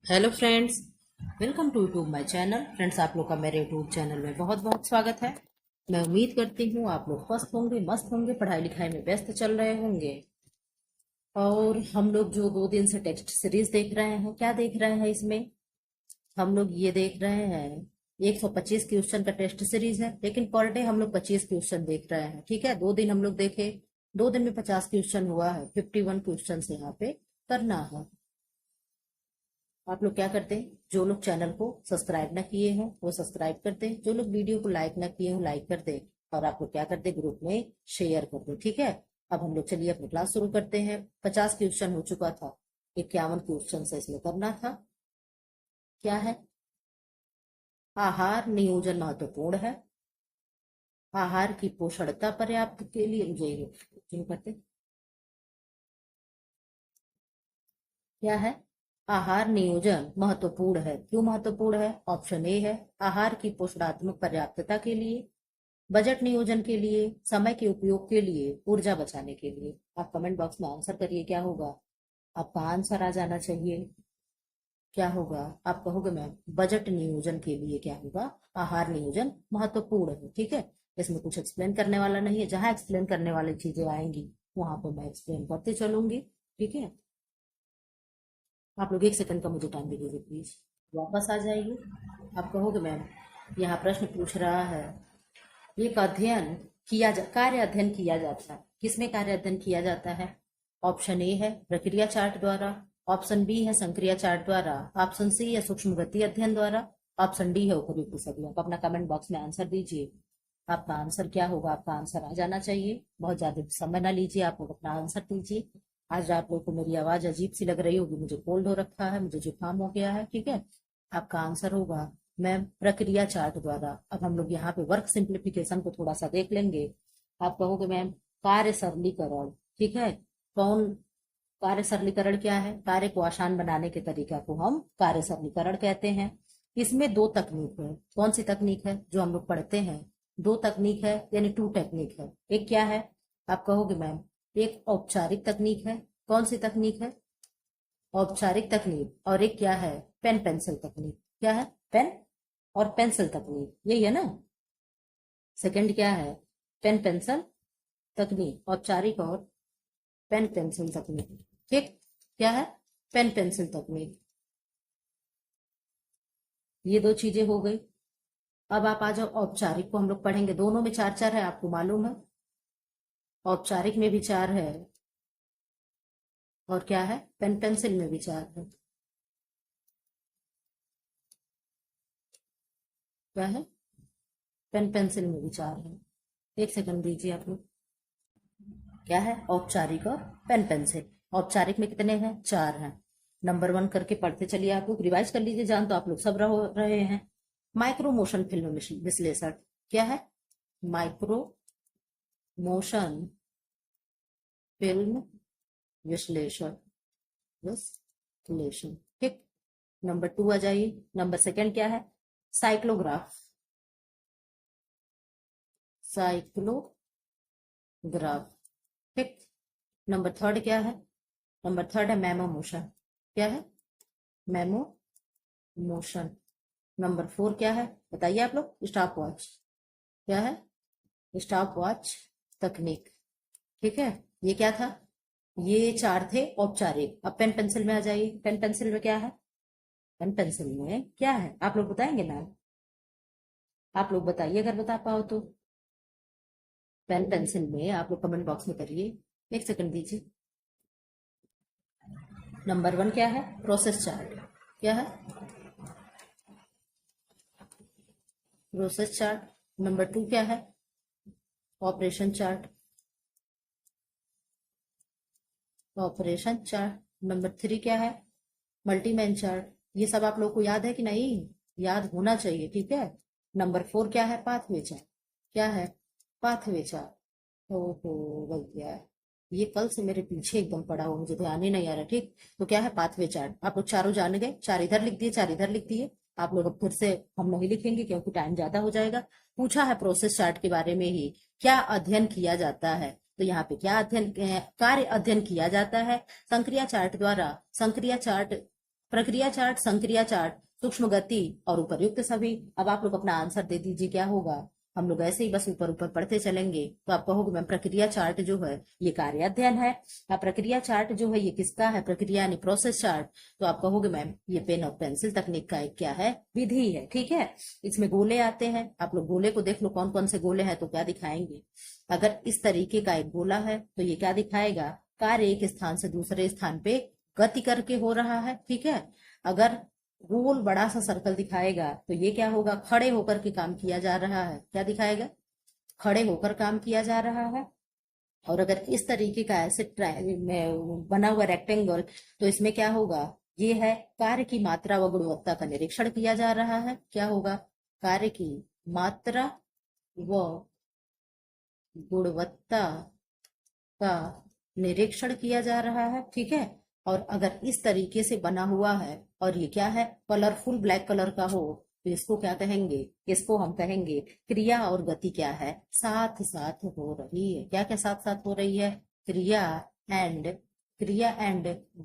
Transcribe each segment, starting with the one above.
Hello friends, welcome to YouTube my channel. Friends, आप लोग का मेरे यूट्यूब चैनल में बहुत बहुत स्वागत है। मैं उम्मीद करती हूँ आप लोग स्वस्थ होंगे, मस्त होंगे, पढ़ाई लिखाई में व्यस्त चल रहे होंगे। और हम लोग जो 2 दिन से टेक्स्ट सीरीज देख रहे हैं, क्या देख रहे हैं इसमें? हम लोग ये देख रहे हैं 125 क्वेश्चन का टेस्ट सीरीज है, लेकिन पर डे हम लोग 25 क्वेश्चन देख रहे हैं। ठीक है, 2 दिन हम लोग देखे, 2 दिन में 50 क्वेश्चन हुआ है। 51 क्वेश्चन यहाँ पे करना है। आप लोग क्या करते हैं, जो लोग चैनल को सब्सक्राइब ना किए हैं वो सब्सक्राइब करते हैं, जो लोग वीडियो को लाइक ना किए हो लाइक कर दे, और आप लोग क्या करते हैं, ग्रुप में शेयर कर दो। ठीक है, अब हम लोग चलिए अपनी क्लास शुरू करते हैं। 50 क्वेश्चन हो चुका था, 51 क्वेश्चन से इसमें करना था। क्या है? आहार नियोजन महत्वपूर्ण है। आहार की पोषणता पर्याप्त के लिए जो करते क्या है? आहार नियोजन महत्वपूर्ण है। क्यों महत्वपूर्ण है? ऑप्शन ए है आहार की पोषणात्मक पर्याप्तता के लिए, बजट नियोजन के लिए, समय के उपयोग के लिए, ऊर्जा बचाने के लिए। आप कमेंट बॉक्स में आंसर करिए, क्या होगा? आपका आंसर आ जाना चाहिए। क्या होगा? आप कहोगे मैम बजट नियोजन के लिए क्या होगा? आहार नियोजन महत्वपूर्ण है। ठीक है, इसमें कुछ एक्सप्लेन करने वाला नहीं है। जहां एक्सप्लेन करने वाली चीजें आएंगी वहां पर मैं एक्सप्लेन करते चलूंगी। ठीक है, आप लोग 1 सेकंड का मुझे टाइम दे दीजिए प्लीज। वापस आ जाइए। आप कहोगे मैम यहाँ प्रश्न पूछ रहा है, एक अध्ययन कार्य अध्ययन किया जाता है, किसमें कार्य अध्ययन किया जाता है? ऑप्शन ए है प्रक्रिया चार्ट द्वारा, ऑप्शन बी है संक्रिया चार्ट द्वारा, ऑप्शन सी है सूक्ष्म गति अध्ययन द्वारा, ऑप्शन डी है उपयुक्त सभी। आप अपना कमेंट बॉक्स में आंसर दीजिए। आपका आंसर क्या होगा? आपका आंसर आ जाना चाहिए। बहुत ज्यादा समय ना लीजिए, आप लोग अपना आंसर दीजिए। आज आप लोग को मेरी आवाज अजीब सी लग रही होगी, मुझे कोल्ड हो रखा है, मुझे जुकाम हो गया है। ठीक है, आपका आंसर होगा मैम प्रक्रिया चार्ट द्वारा। अब हम लोग यहाँ पे वर्क सिंप्लीफिकेशन को थोड़ा सा देख लेंगे। आप कहोगे मैम कार्य सरलीकरण। ठीक है, कौन? कार्य सरलीकरण क्या है? कार्य को आसान बनाने के तरीका को हम कार्य सरलीकरण कहते हैं। इसमें 2 तकनीक है। कौन सी तकनीक है जो हम लोग पढ़ते हैं? 2 तकनीक है, यानी 2 टेक्निक है। एक क्या है? आप कहोगे मैम एक औपचारिक तकनीक है। कौन सी तकनीक है? औपचारिक तकनीक। और एक क्या है? पेन पेंसिल तकनीक। क्या है? पेन और पेंसिल तकनीक, यही है ना? सेकंड क्या है? पेन पेंसिल तकनीक, औपचारिक और पेन पेंसिल तकनीक। ठीक, क्या है? पेन पेंसिल तकनीक। ये 2 चीजें हो गई। अब आप आ जाओ औपचारिक को, हम लोग पढ़ेंगे। दोनों में 4 4 है, आपको मालूम है। औपचारिक में भी 4 है, और क्या है? पेन पेंसिल में भी 4 है। क्या है? पेन पेंसिल में भी 4 है। 1 सेकंड दीजिए आप लोग। क्या है? औपचारिक और पेन पेंसिल। औपचारिक में कितने हैं? 4 हैं। नंबर 1 करके पढ़ते चलिए। आप लोग रिवाइज कर लीजिए, जान तो आप लोग सब रहे हैं। माइक्रो मोशन फिल्म विश्लेषण। क्या है? माइक्रो मोशन फिल्म विश्लेषण। विश्लेषण। ठीक, नंबर 2 आ जाइए। नंबर सेकंड क्या है? साइक्लोग्राफ। साइक्लोग्राफ। ठीक, नंबर थर्ड क्या है? नंबर थर्ड है मेमो मोशन। क्या है? Memo motion. नंबर 4 क्या है? बताइए आप लोग। Stop watch. क्या है? स्टॉप वॉच तकनीक। ठीक है, ये क्या था? ये 4 थे औपचारिक। अब पेन पेंसिल में आ जाइए। पेन पेंसिल में क्या है? पेन पेंसिल में क्या है आप लोग बताएंगे मैम? आप लोग बताइए अगर बता पाओ तो। पेन पेंसिल में आप लोग कमेंट बॉक्स में करिए। 1 सेकंड दीजिए। नंबर 1 क्या है? Process chart. क्या है? Process chart. नंबर 2 क्या है? Operation chart. Operation chart. Number 3 क्या है? मल्टीमैन चार्ट। ये सब आप लोग को याद है कि नहीं? याद होना चाहिए। ठीक है, नंबर 4 क्या है? Pathway chart. क्या है? Pathway chart. ओहो, गल गया है। ये कल से मेरे पीछे एकदम पड़ा हुआ, मुझे ध्यान ही नहीं आ रहा। ठीक, तो क्या है? Pathway chart. आप लोग चारों जान गए। 4 इधर लिख दिए, 4 इधर लिख दिए। आप लोग अब फिर से हम नहीं लिखेंगे क्योंकि टाइम ज्यादा हो जाएगा। पूछा है प्रोसेस चार्ट के बारे में ही, क्या अध्ययन किया जाता है? तो यहाँ पे क्या अध्ययन कार्य अध्ययन किया जाता है? संक्रिया चार्ट द्वारा। संक्रिया चार्ट प्रक्रिया चार्ट, संक्रिया चार्ट, सूक्ष्म गति और उपर्युक्त सभी। अब आप लोग अपना आंसर दे दीजिए, क्या होगा। हम लोग ऐसे ही बस ऊपर ऊपर पढ़ते चलेंगे। तो आप कहोगे मैम प्रक्रिया चार्ट जो है ये कार्य अध्ययन है। अब प्रक्रिया चार्ट जो है ये किसका है, प्रक्रिया यानी प्रोसेस चार्ट। तो आप कहोगे मैम ये पेन और पेंसिल तकनीक का एक क्या है, विधि है। ठीक है, इसमें गोले आते हैं, आप लोग गोले को देख लो कौन कौन से गोले हैं तो क्या दिखाएंगे। अगर इस तरीके का एक गोला है तो ये क्या दिखाएगा, कार्य एक स्थान से दूसरे स्थान पे गति करके हो रहा है। ठीक है, अगर गोल बड़ा सा सर्कल दिखाएगा तो ये क्या होगा, खड़े होकर के काम किया जा रहा है। क्या दिखाएगा, खड़े होकर काम किया जा रहा है। और अगर इस तरीके का ऐसे बना हुआ रेक्टेंगल तो इसमें क्या होगा, ये है कार्य की मात्रा व गुणवत्ता का निरीक्षण किया जा रहा है। क्या होगा, कार्य की मात्रा व गुणवत्ता का निरीक्षण किया जा रहा है। ठीक है, और अगर इस तरीके से बना हुआ है और ये क्या है, कलरफुल ब्लैक कलर का हो तो इसको क्या कहेंगे, इसको हम कहेंगे क्रिया और गति क्या है, साथ साथ हो रही है। क्या क्या साथ साथ हो रही है, क्रिया एंड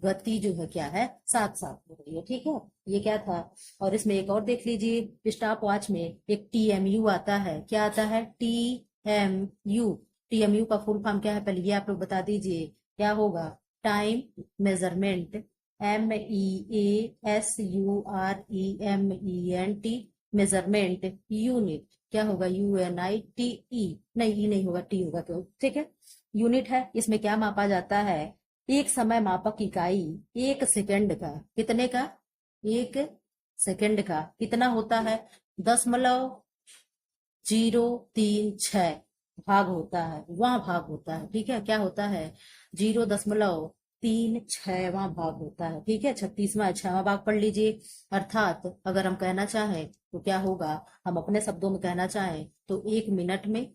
गति जो है क्या है, साथ साथ हो रही है। ठीक है, ये क्या था। और इसमें एक और देख लीजिए, स्टॉप वॉच में एक टीएमयू आता है। क्या आता है, टीएमयू। टीएमयू का फुल फॉर्म क्या है, पहले ये आप लोग बता दीजिए। क्या होगा, time measurement, MEASUREMENT, measurement unit. क्या होगा, UNITE, नहीं ई नहीं होगा, टी होगा। तो ठीक है, यूनिट है। इसमें क्या मापा जाता है, एक समय मापक इकाई एक सेकंड का, कितने का, एक सेकंड का कितना होता है, 0.036 भाग होता है, वहां भाग होता है। ठीक है, क्या होता है, 0.36वां भाग होता है। ठीक है, 36वां भाग पढ़ लीजिए। अर्थात अगर हम कहना चाहें तो क्या होगा, हम अपने शब्दों में कहना चाहें तो एक मिनट में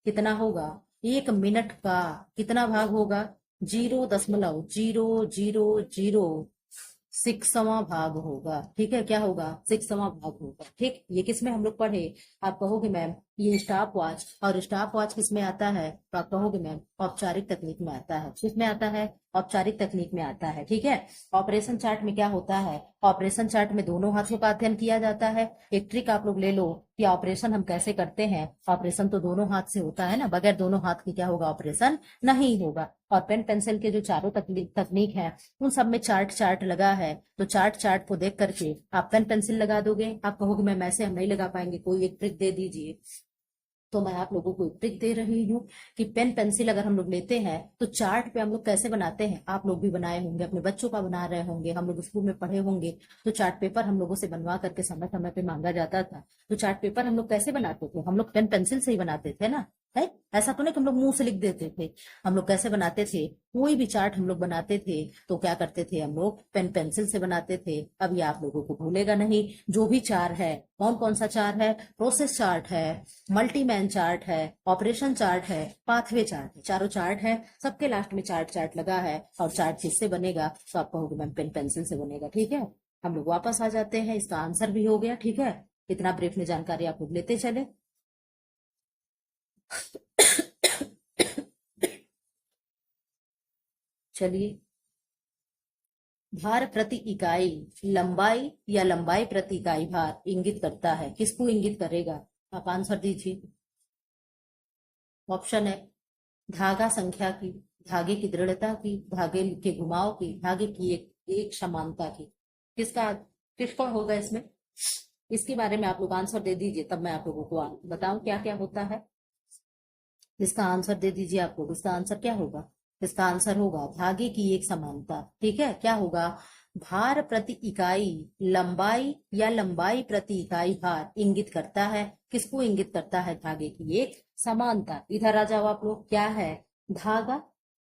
कितना होगा, एक मिनट का कितना भाग होगा, 0.0006वां भाग होगा। ठीक है, क्या होगा, 6वां भाग होगा। ठीक, ये किस में हम लोग पढ़े, आप कहोगे मैम ये स्टॉप वॉच। और स्टॉप वॉच किस में आता है, तो आप कहोगे मैम औपचारिक तकनीक में आता है। किस में आता है, औपचारिक तकनीक में आता है। ठीक है, ऑपरेशन चार्ट में क्या होता है, ऑपरेशन चार्ट में दोनों हाथों का अध्ययन किया जाता है। एक ट्रिक आप लोग ले लो कि ऑपरेशन हम कैसे करते हैं, ऑपरेशन तो दोनों हाथ से होता है ना, बगैर दोनों हाथ के क्या होगा, ऑपरेशन नहीं होगा। और पेन पेंसिल के जो चारों तकनीक है उन सब में चार्ट चार्ट लगा है। तो चार्ट को देख करके आप पेन पेंसिल लगा दोगे। आप कहोगे मैम ऐसे हम नहीं लगा पाएंगे, कोई एक ट्रिक दे दीजिए। तो मैं आप लोगों को एक ट्रिक दे रही हूँ कि पेन पेंसिल अगर हम लोग लेते हैं तो चार्ट पे हम लोग कैसे बनाते हैं, आप लोग भी बनाए होंगे, अपने बच्चों का बना रहे होंगे, हम लोग स्कूल में पढ़े होंगे। तो चार्ट पेपर हम लोगों से बनवा करके समय समय पे मांगा जाता था। तो चार्ट पेपर हम लोग कैसे बनाते थे, हम लोग पेन पेंसिल से ही बनाते थे ना, है। ऐसा तो नहीं कि हम लोग मुंह से लिख देते थे। हम लोग कैसे बनाते थे, कोई भी चार्ट हम लोग बनाते थे तो क्या करते थे, हम लोग पेन पेंसिल से बनाते थे। अब ये आप लोगों को भूलेगा नहीं, जो भी चार्ट है, कौन कौन सा चार्ट है, प्रोसेस चार्ट है, मल्टीमैन चार्ट है, ऑपरेशन चार्ट है, पाथवे चार्ट है, चारों चार्ट है। सबके लास्ट में चार्ट चार्ट लगा है। और चार्ट किससे बनेगा, तो आप कहोगे मैम पेन पेंसिल से बनेगा। ठीक है, हम लोग वापस आ जाते हैं, इसका आंसर भी हो गया। ठीक है, इतना ब्रीफ में जानकारी आप लोग लेते चले। चलिए, भार प्रति इकाई लंबाई या लंबाई प्रति इकाई भार इंगित करता है, किसको इंगित करेगा, आप आंसर दीजिए। ऑप्शन है, धागा संख्या की, धागे की दृढ़ता की, धागे के घुमाव की, धागे की एक समानता की। किसका किसका होगा इसमें, इसके बारे में आप लोग आंसर दे दीजिए, तब मैं आप लोगों को बताऊं क्या क्या होता है। इसका आंसर दे दीजिए आप लोग, इसका आंसर क्या होगा, इसका आंसर होगा धागे की एक समानता। ठीक है, क्या होगा, भार प्रति इकाई लंबाई या लंबाई प्रति इकाई भार इंगित करता है, किसको इंगित करता है, धागे की एक समानता। इधर आ जाओ आप लोग, क्या है, धागा।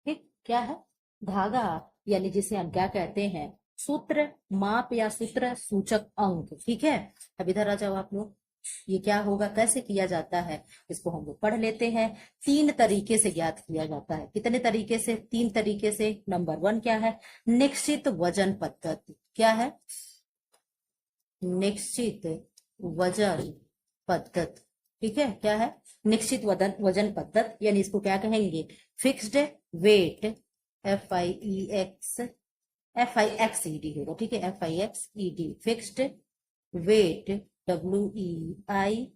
ठीक, क्या है, धागा, यानी जिसे हम क्या कहते हैं, सूत्र माप या सूत्र सूचक अंक। ठीक है, अब इधर आ जाओ आप लोग, ये क्या होगा, कैसे किया जाता है, इसको हम लोग पढ़ लेते हैं। 3 तरीके से ज्ञात किया जाता है, कितने तरीके से, 3 तरीके से। नंबर 1 क्या है, निश्चित वजन पद्धति। क्या है, निश्चित वजन पद्धति। ठीक है, क्या है, निश्चित वजन पद्धति, यानी इसको क्या कहेंगे, फिक्स्ड वेट, FIEX FIXED होगा, ठीक है, FIXED, fixed weight, WEIGST,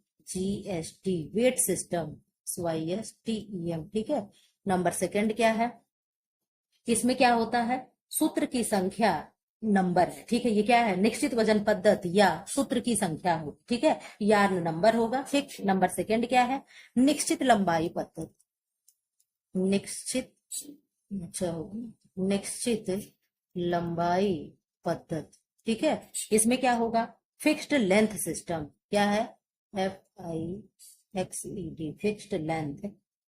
weight system, SYSTEM, ठीक है। नंबर सेकंड क्या है, इसमें क्या होता है, सूत्र की संख्या नंबर है, ठीक है, ये क्या है, निश्चित वजन पद्धति या सूत्र की संख्या हो, ठीक है, या नंबर होगा, ठीक। नंबर सेकंड क्या है, निश्चित लंबाई पद्धति, निश्चित, अच्छा होगा, निश्चित लंबाई पद्धति, ठीक है। इसमें क्या होगा, फिक्स्ड लेंथ सिस्टम, क्या है, FIXED, fixed length,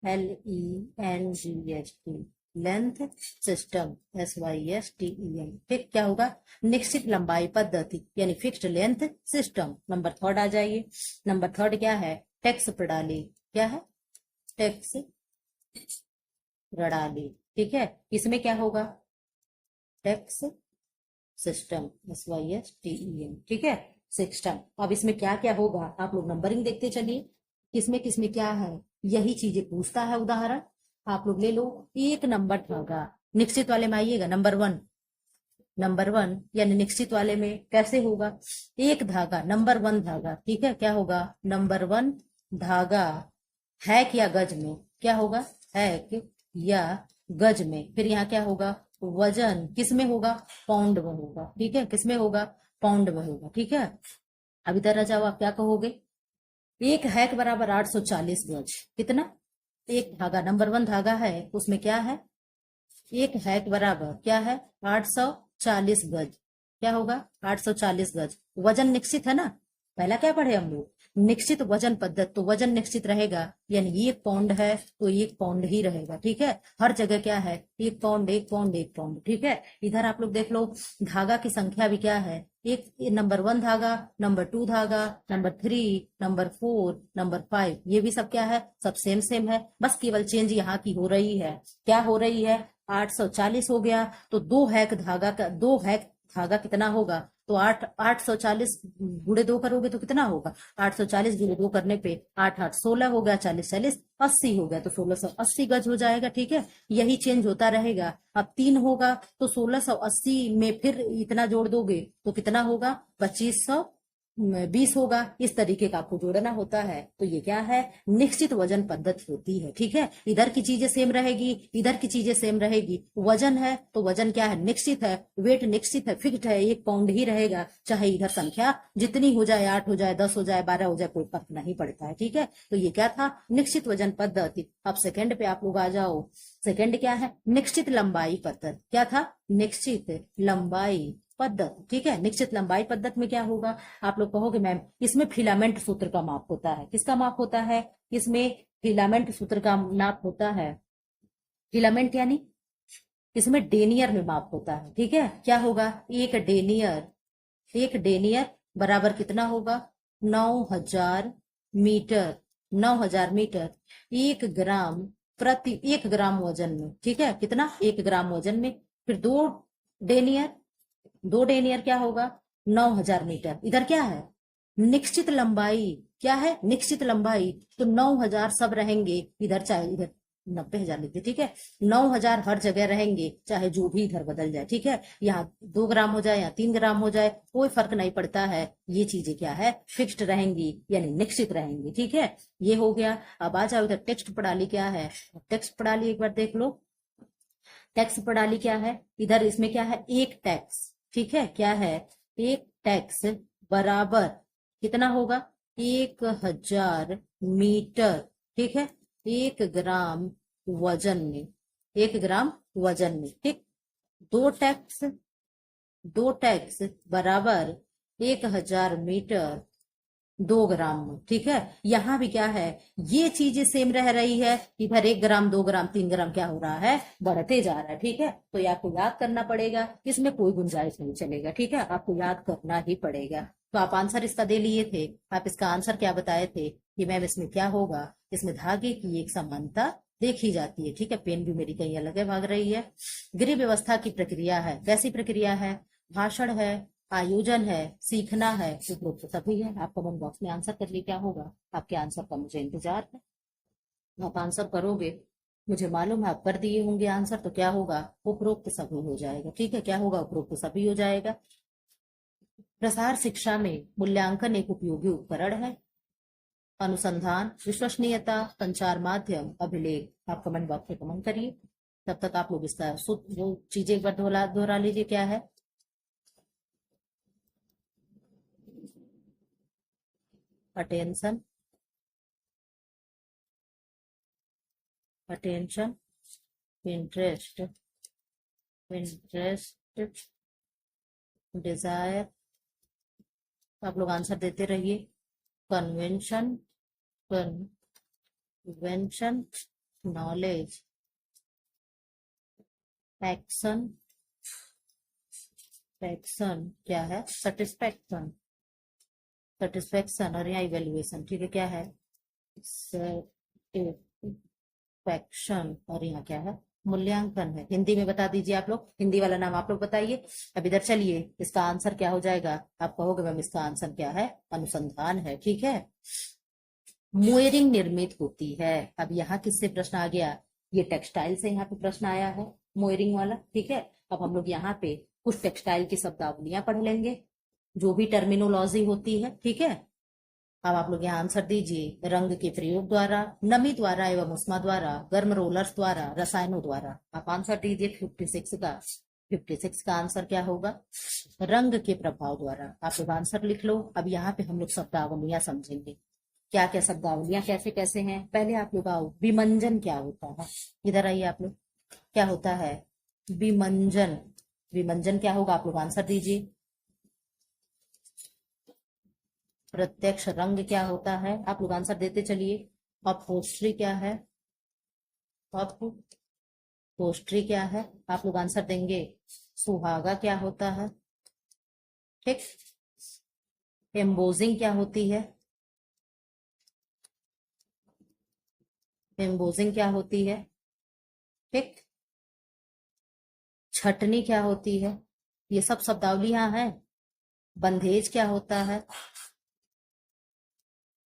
LENGST, length system, SYSTEM, ठीक। क्या होगा, निश्चित लंबाई पद्धति यानी fixed length system. Number third आ जाइए, नंबर थर्ड क्या है, टैक्स प्रणाली, क्या है, टैक्स प्रणाली, ठीक है। इसमें क्या होगा, टैक्स सिस्टम, SYSTEM, ठीक है, सिस्टम। अब इसमें क्या क्या होगा, आप लोग नंबरिंग देखते चलिए, किसमें किसमें क्या है, यही चीजें पूछता है। उदाहरण आप लोग ले लो, एक नंबर धागा, निश्चित वाले में आइएगा, नंबर वन यानी निश्चित वाले में कैसे होगा, एक धागा, नंबर वन धागा, ठीक है, क्या होगा, नंबर वन धागा हैक या गज में, क्या होगा, हैक या गज में। फिर यहाँ क्या होगा, वजन किस में होगा, पाउंड में होगा, ठीक है, किस में होगा, पाउंड में होगा, ठीक है। अब इधर आ जाओ, आप क्या कहोगे, एक हैक बराबर 840 गज, कितना, एक धागा, नंबर वन धागा है, उसमें क्या है, एक हैक बराबर क्या है, 840 गज, क्या होगा, 840 गज। वजन निश्चित है ना, पहला क्या पढ़े हम लोग, निश्चित वजन पद्धति, तो वजन निश्चित रहेगा, यानी एक पाउंड है तो एक पाउंड ही रहेगा, ठीक है, हर जगह क्या है, एक पाउंड एक पाउंड एक पाउंड, ठीक है। इधर आप लोग देख लो, धागा की संख्या भी क्या है, एक, नंबर वन धागा, नंबर टू धागा, number three, number four, number five, ये भी सब क्या है, सब सेम सेम है, बस केवल चेंज यहाँ की हो रही है, क्या हो रही है, 840 हो गया, तो दो हैक धागा कितना होगा, तो 840 गुणे 2 करोगे तो कितना होगा, 840 गुणे 2 करने पे 8 8 16 हो गया, 40 40 80 हो गया, तो 1680 गज हो जाएगा, ठीक है। यही चेंज होता रहेगा। अब 3 होगा तो 1680 में फिर इतना जोड़ दोगे तो कितना होगा, 2520 होगा। इस तरीके का आपको जोड़ना होता है। तो ये क्या है, निश्चित वजन पद्धति होती है, ठीक है। इधर की चीजें सेम रहेगी, इधर की चीजें सेम रहेगी। वजन है तो वजन क्या है, निश्चित है, वेट निश्चित है, फिक्स्ड है, एक पाउंड ही रहेगा, चाहे इधर संख्या जितनी हो जाए, 8 हो जाए, 10 हो जाए, 12 हो जाए, कोई फर्क नहीं पड़ता है, ठीक है। तो ये क्या था, निश्चित वजन पद्धति। अब सेकंड पे आप लोग आ जाओ, सेकंड क्या है, निश्चित लंबाई पद्धति, क्या था, निश्चित लंबाई पद्धति, ठीक है। निश्चित लंबाई पद्धति में क्या होगा, आप लोग कहोगे मैम इसमें फिलामेंट सूत्र का माप होता है, किसका माप होता है, इसमें फिलामेंट सूत्र का नाप होता है, फिलामेंट यानी इसमें डेनियर में माप होता है, ठीक है। क्या होगा, एक डेनियर बराबर कितना होगा, 9000 मीटर, 9000 मीटर, 1 ग्राम प्रति 1 ग्राम वजन में, ठीक है, कितना, 1 ग्राम वजन में। फिर डेनियर दो डेनियर क्या होगा, 9000 मीटर। इधर क्या है, निश्चित लंबाई, क्या है, निश्चित लंबाई, तो 9000 सब रहेंगे इधर, चाहे इधर 90,000 लिख दे, ठीक है, 9000 हर जगह रहेंगे, चाहे जो भी इधर बदल जाए, ठीक है। यहाँ 2 ग्राम हो जाए या 3 ग्राम हो जाए, कोई फर्क नहीं पड़ता है, ये चीजें क्या है, फिक्स्ड रहेंगी यानी निश्चित रहेंगी, ठीक है। ये हो गया। अब आ जाओ इधर, टेक्स्ट प्रणाली क्या है, टेक्स्ट प्रणाली एक बार देख लो। टैक्स प्रणाली क्या है, इधर इसमें क्या है, एक टैक्स, ठीक है, क्या है, एक टैक्स बराबर कितना होगा, 1000 मीटर, ठीक है, 1 ग्राम वजन में, 1 ग्राम वजन में, ठीक। दो टैक्स दो टैक्स बराबर 1000 मीटर 2 ग्राम में, ठीक है। यहाँ भी क्या है, ये चीजें सेम रह रही है, इधर 1 ग्राम 2 ग्राम 3 ग्राम क्या हो रहा है, बढ़ते जा रहा है, ठीक है। तो ये आपको याद करना पड़ेगा, इसमें कोई गुंजाइश नहीं चलेगा, ठीक है, आपको याद करना ही पड़ेगा। तो आप आंसर इसका दे लिए थे, आप इसका आंसर क्या बताए थे कि मैम इसमें क्या होगा, इसमें धागे की एक समानता देखी जाती है, ठीक है। पेन भी मेरी कहीं अलग भाग रही है। गृह व्यवस्था की प्रक्रिया है, कैसी प्रक्रिया है, भाषण है, आयोजन है, सीखना है, उपरोक्त सभी है। आप कमेंट बॉक्स में आंसर कर लिए, क्या होगा, आपके आंसर का मुझे इंतजार है, आप आंसर करोगे मुझे मालूम है आप कर दिए होंगे आंसर, तो क्या होगा, उपरोक्त सभी हो जाएगा। ठीक है, क्या होगा, उपरोक्त सभी हो जाएगा। प्रसार शिक्षा में मूल्यांकन एक उपयोगी उपकरण है। अनुसंधान, विश्वसनीयता, संचार माध्यम, अभिलेख। आप कमेंट बॉक्स में कमेंट करिए। तब तक आप लोग इसका वो चीजें एक बार दोहरा लीजिए, क्या है। Attention, attention, interest, interest, desire. आप लोग आंसर देते रहिए। Convention, convention, knowledge, action, action क्या है, सेटिस्फेक्शन, सेटिस्फेक्शन, और यहाँ इवेल्युएशन। ठीक है, क्या है, सेटिस्फेक्शन, और यहाँ क्या है, मूल्यांकन है। हिंदी में बता दीजिए आप लोग, हिंदी वाला नाम आप लोग बताइए। अब इधर चलिए, इसका आंसर क्या हो जाएगा, आप कहोगे मैम इसका आंसर क्या है, अनुसंधान है। ठीक है, मोयरिंग निर्मित होती है। अब यहाँ किससे प्रश्न आ गया, ये टेक्सटाइल से यहाँ पे प्रश्न आया है, मोयरिंग वाला। ठीक है, अब हम लोग यहाँ पे कुछ टेक्सटाइल की शब्दावलियां पढ़ लेंगे, जो भी टर्मिनोलॉजी होती है। ठीक है, अब आप लोग यहाँ आंसर दीजिए। रंग के प्रयोग द्वारा, नमी द्वारा एवं उष्मा द्वारा, गर्म रोलर्स द्वारा, रसायनों द्वारा। आप आंसर दीजिए 56 का। 56 का आंसर क्या होगा, रंग के प्रभाव द्वारा। आप लोग आंसर लिख लो। अब यहाँ पे हम लोग शब्दावलियां समझेंगे, क्या क्या शब्दावलियां कैसे कैसे हैं। पहले आप लोग आओ, विमंजन क्या होता है, इधर आइए आप लोग। क्या होता है विमंजन, विमंजन क्या होगा, आप लोग आंसर दीजिए। प्रत्यक्ष रंग क्या होता है, आप लोग आंसर देते चलिए। अपहोस्ट्री क्या है, अपहोस्ट्री क्या है, आप लोग आंसर देंगे। सुहागा क्या होता है, ठीक। एम्बोजिंग क्या होती है, एम्बोजिंग क्या होती है, ठीक। छटनी क्या होती है, ये सब शब्दावली यहाँ है। बंधेज क्या होता है,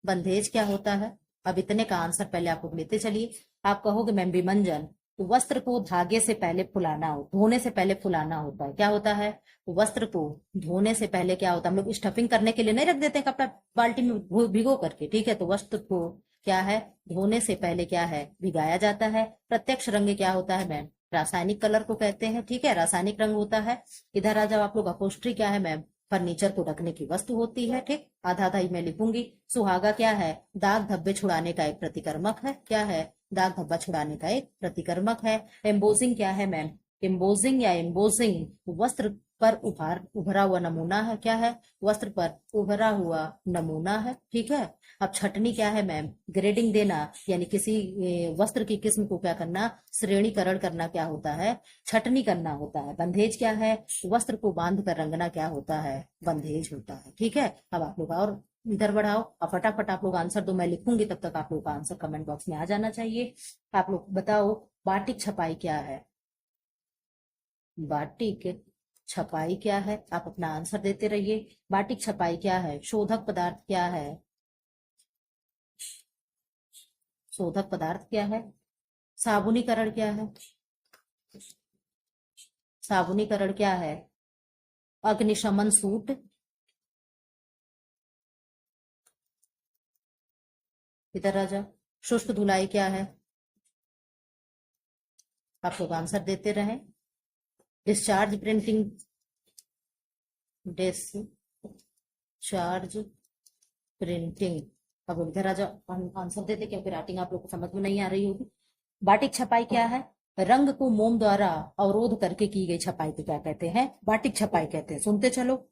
बंधेज क्या होता है। अब इतने का आंसर पहले आप लोग लेते चलिए। आप कहोगे मैम विमंजन, तो वस्त्र को धागे से पहले फुलाना हो, धोने से पहले फुलाना होता है। क्या होता है, वस्त्र को धोने से पहले क्या होता है, हम लोग स्टफिंग करने के लिए नहीं रख देते कपड़ा बाल्टी में भिगो करके। ठीक है, तो वस्त्र को क्या है, धोने से पहले क्या है, भिगाया जाता है। प्रत्यक्ष रंग क्या होता है मैम, रासायनिक कलर को कहते हैं। ठीक है, रासायनिक रंग होता है। इधर आ जाओ आप लोग, अपहोस्ट्री क्या है मैम, फर्नीचर को ढकने की वस्तु होती है। ठीक, आधा आधा ही मैं लिखूंगी। सुहागा क्या है, दाग धब्बे छुड़ाने का एक प्रतिकर्मक है। क्या है, दाग धब्बा छुड़ाने का एक प्रतिकर्मक है। एम्बोजिंग क्या है मैम, एम्बोजिंग या एम्बोजिंग वस्त्र पर उभरा हुआ नमूना है। क्या है, वस्त्र पर उभरा हुआ नमूना है। ठीक है, अब छटनी क्या है मैम, ग्रेडिंग देना, यानी किसी वस्त्र की किस्म को क्या करना, श्रेणीकरण करना क्या होता है, छटनी करना होता है। बंधेज क्या है, वस्त्र को बांध कर रंगना क्या होता है, बंधेज होता है। ठीक है, अब आप लोग और इधर बढ़ाओ। अब फटाफट आप लोग आंसर दो, मैं लिखूंगी तब तक आप लोग का आंसर कमेंट बॉक्स में आ जाना चाहिए। आप लोग बताओ, बाटिक छपाई क्या है, बाटिक छपाई क्या है, आप अपना आंसर देते रहिए। बाटिक छपाई क्या है, शोधक पदार्थ क्या है, शोधक पदार्थ क्या है। साबुनीकरण क्या है, साबुनीकरण क्या है। अग्निशमन सूट, इधर आ जाओ। शुष्क धुलाई क्या है, आप लोग आंसर देते रहे। Discharge printing, discharge printing. अब इधर आ जाओ, आंसर देते, क्योंकि राइटिंग आप लोग को समझ में नहीं आ रही होगी। बाटिक छपाई क्या है, रंग को मोम द्वारा अवरोध करके की गई छपाई को क्या कहते हैं, बाटिक छपाई कहते हैं। सुनते चलो।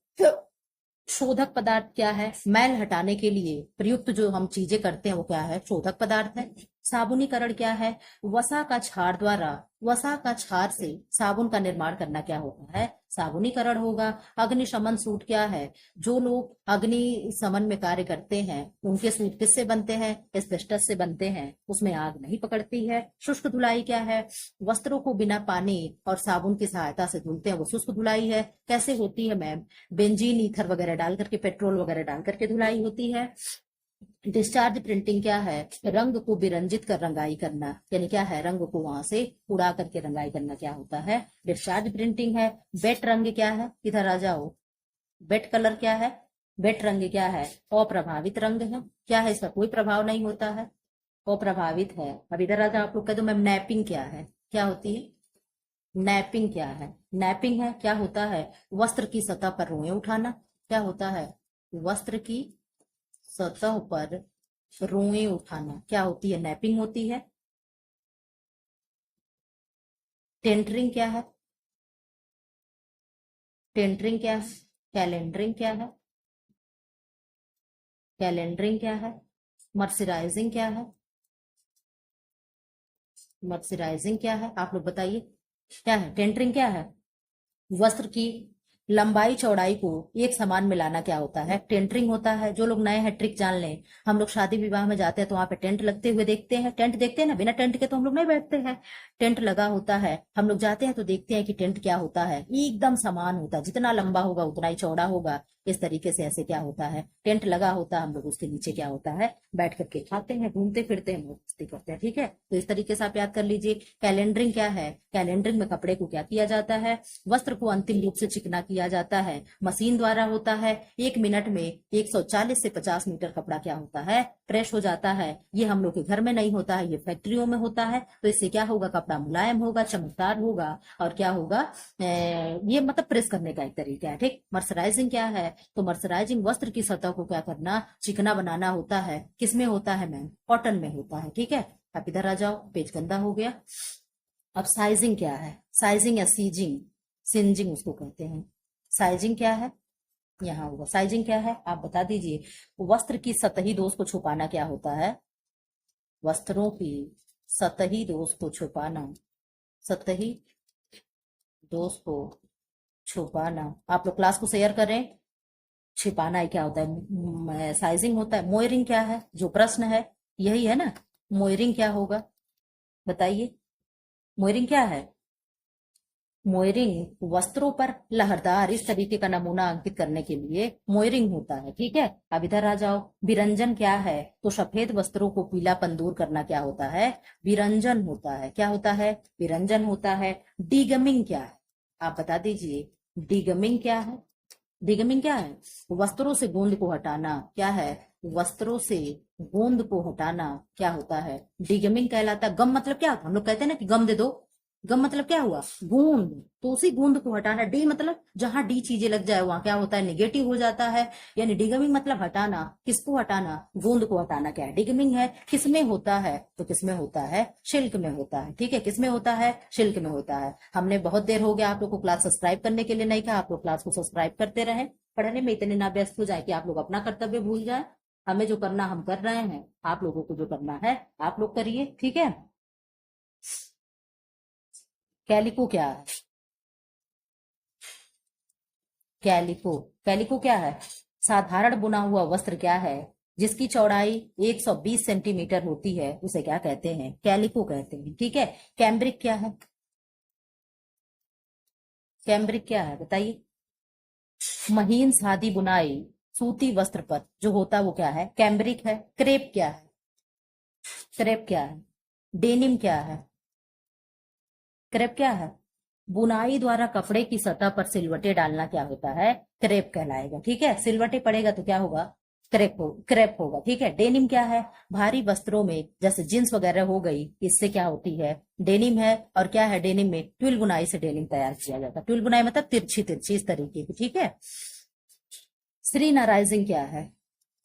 शोधक पदार्थ क्या है, मैल हटाने के लिए प्रयुक्त जो हम चीजें करते हैं वो क्या है, शोधक पदार्थ है। साबुनीकरण क्या है, वसा का क्षार द्वारा, वसा का क्षार से साबुन का निर्माण करना क्या होता है, साबुनीकरण होगा। अग्निशमन सूट क्या है, जो लोग अग्नि शमन में कार्य करते हैं उनके सूट किससे बनते हैं, एस्बेस्टस से बनते हैं, उसमें आग नहीं पकड़ती है। शुष्क धुलाई क्या है, वस्त्रों को बिना पानी और साबुन की सहायता से धुलते हैं, वो शुष्क धुलाई है। कैसे होती है मैम, बेंजीन ईथर वगैरह डाल करके, पेट्रोल वगैरह डाल करके धुलाई होती है। डिस्चार्ज प्रिंटिंग क्या है? रंग को विरंजित कर रंगाई करना, यानी क्या है? रंग को वहां से उड़ा करके रंगाई करना क्या होता है? डिस्चार्ज प्रिंटिंग है। वेट रंग क्या है? इधर आ जाओ। वेट कलर क्या है? वेट रंग क्या है? अप्रभावित रंग है। क्या है? इसका कोई प्रभाव नहीं होता है, अप्रभावित है। अब इधर आ जाओ, आप लोग कह दो मैम नैपिंग क्या है? क्या होती है नैपिंग? क्या है? नैपिंग है क्या होता है? वस्त्र की सतह पर रुएं उठाना। क्या होता है? वस्त्र की सतह पर रुएं उठाना क्या होती है? नैपिंग होती है। टेंटरिंग क्या है? टेंटरिंग क्या है? कैलेंडरिंग क्या है? कैलेंडरिंग क्या है? मर्सराइजिंग क्या है? मर्सराइजिंग क्या है? आप लोग बताइए क्या है? टेंटरिंग क्या है? वस्त्र की लंबाई चौड़ाई को एक समान मिलाना क्या होता है? टेंटरिंग होता है। जो लोग नए हैं ट्रिक जान लें। हम लोग शादी विवाह में जाते हैं तो वहां पे टेंट लगते हुए देखते हैं। टेंट देखते हैं ना, बिना टेंट के तो हम लोग नहीं बैठते हैं। टेंट लगा होता है, हम लोग जाते हैं तो देखते हैं कि टेंट क्या होता है? एकदम समान होता है, जितना लंबा होगा उतना ही चौड़ा होगा। इस तरीके से ऐसे क्या होता है? टेंट लगा होता है, हम लोग उसके नीचे क्या होता है? बैठ करके खाते हैं, घूमते फिरते हैं, मस्ती करते हैं। ठीक है, तो इस तरीके से आप याद कर लीजिए। कैलेंडरिंग क्या है? कैलेंडरिंग में कपड़े को क्या किया जाता है? वस्त्र को अंतिम रूप से चिकना किया जाता है, मशीन द्वारा होता है। 1 मिनट में 140 से 50 मीटर कपड़ा क्या होता है? प्रेस हो जाता है। ये हम लोग के घर में नहीं होता है, ये फैक्ट्रियों में होता है। तो इससे क्या होगा? कपड़ा मुलायम होगा, चमकदार होगा, और क्या होगा? ये मतलब प्रेस करने का एक तरीका है। ठीक। मर्सराइजिंग क्या है? तो मर्सराइजिंग वस्त्र की सतह को क्या करना? चिकना बनाना होता है। किसमें होता है मैम? कॉटन में होता है। ठीक है, आप इधर आ जाओ, पेज गंदा हो गया। अब साइजिंग क्या है? साइजिंग या सीजिंग, सिंजिंग उसको कहते हैं। साइजिंग क्या है? यहाँ होगा। साइजिंग क्या है आप बता दीजिए। वस्त्र की सतही दोष को छुपाना क्या होता है? वस्त्रों की सतही दोष को छुपाना, सतही दोष को छुपाना। आप लोग क्लास को शेयर करें। छिपाना ही क्या होता है? साइजिंग होता है। मोयरिंग क्या है? जो प्रश्न है यही है ना। मोयरिंग क्या होगा बताइए? मोयरिंग क्या है? मोयरिंग वस्त्रों पर लहरदार इस तरीके का नमूना अंकित करने के लिए मोयरिंग होता है। ठीक है, अब इधर आ जाओ। विरंजन क्या है? तो सफेद वस्त्रों को पीलापन दूर करना क्या होता है? विरंजन होता है। क्या होता है? विरंजन होता है। डीगमिंग क्या है? आप बता दीजिए। डीगमिंग क्या है? डीगमिंग क्या है? वस्त्रों से गोंद को हटाना। क्या है? वस्त्रों से गोंद को हटाना क्या होता है? डीगमिंग कहलाता है। गम मतलब क्या? हम लोग कहते हैं ना कि गम दे दो। गम मतलब क्या हुआ? गूंद। तो उसी गूंद को हटाना। डी मतलब जहां डी चीजें लग जाए वहां क्या होता है? निगेटिव हो जाता है। यानी डिगमिंग मतलब हटाना। किसको हटाना? गूंद को हटाना क्या है? डिगमिंग है। किसमें होता है? तो किसमें होता है? सिल्क में होता है। ठीक है, किसमें होता है? सिल्क में होता है। हमने बहुत देर हो गया आप लोग को क्लास सब्सक्राइब करने के लिए नहीं कहा। आप लोग क्लास को सब्सक्राइब करते रहे। पढ़ने में इतने ना व्यस्त हो जाए कि आप लोग अपना कर्तव्य भूल जाए। हमें जो करना हम कर रहे हैं, आप लोगों को जो करना है आप लोग करिए। ठीक है। कैलिको क्या है? कैलिको, कैलिको क्या है? साधारण बुना हुआ वस्त्र क्या है? जिसकी चौड़ाई 120 सेंटीमीटर होती है उसे क्या कहते हैं? कैलिको कहते हैं। ठीक है। कैम्ब्रिक क्या है? कैम्ब्रिक क्या है बताइए? महीन सादी बुनाई सूती वस्त्र पर जो होता है वो क्या है? कैम्ब्रिक है। क्रेप क्या है? क्रेप क्या है? डेनिम क्या है? क्रेप क्या है? बुनाई द्वारा कपड़े की सतह पर सिलवटे डालना क्या होता है? क्रेप कहलाएगा। ठीक है, सिलवटे पड़ेगा तो क्या होगा? क्रेप होगा। ठीक है। डेनिम क्या है? भारी वस्त्रों में जैसे जींस वगैरह हो गई, इससे क्या होती है? डेनिम है। और क्या है? डेनिम में ट्विल बुनाई से डेनिम तैयार किया जाता है। ट्विल बुनाई मतलब तिरछी तिरछी इस तरीके की। ठीक है। श्री नाराइजिंग क्या है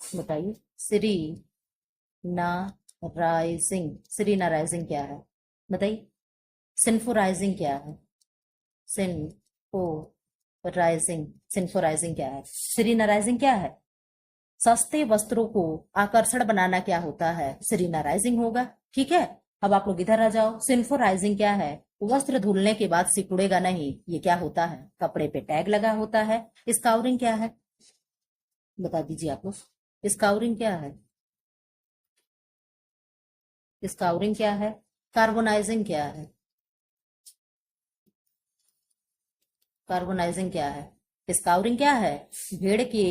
बताइए? श्री नाराइजिंग, श्री नाराइजिंग क्या है बताइए? सिंफोराइजिंग क्या है? सिंफोराइजिंग, सिंफोराइजिंग क्या है? सिरीनाराइजिंग क्या है? सस्ते वस्त्रों को आकर्षण बनाना क्या होता है? सिरीनाराइजिंग होगा। ठीक है। अब आप लोग इधर आ जाओ। सिंफोराइजिंग क्या है? वस्त्र धुलने के बाद सिकुड़ेगा नहीं, ये क्या होता है? कपड़े पे टैग लगा होता है। स्काउरिंग क्या है बता दीजिए आप लोग? स्काउरिंग क्या है? स्काउरिंग क्या है? कार्बोनाइजिंग क्या है? कार्बोनाइजिंग क्या है? स्काउरिंग क्या है? भेड़ के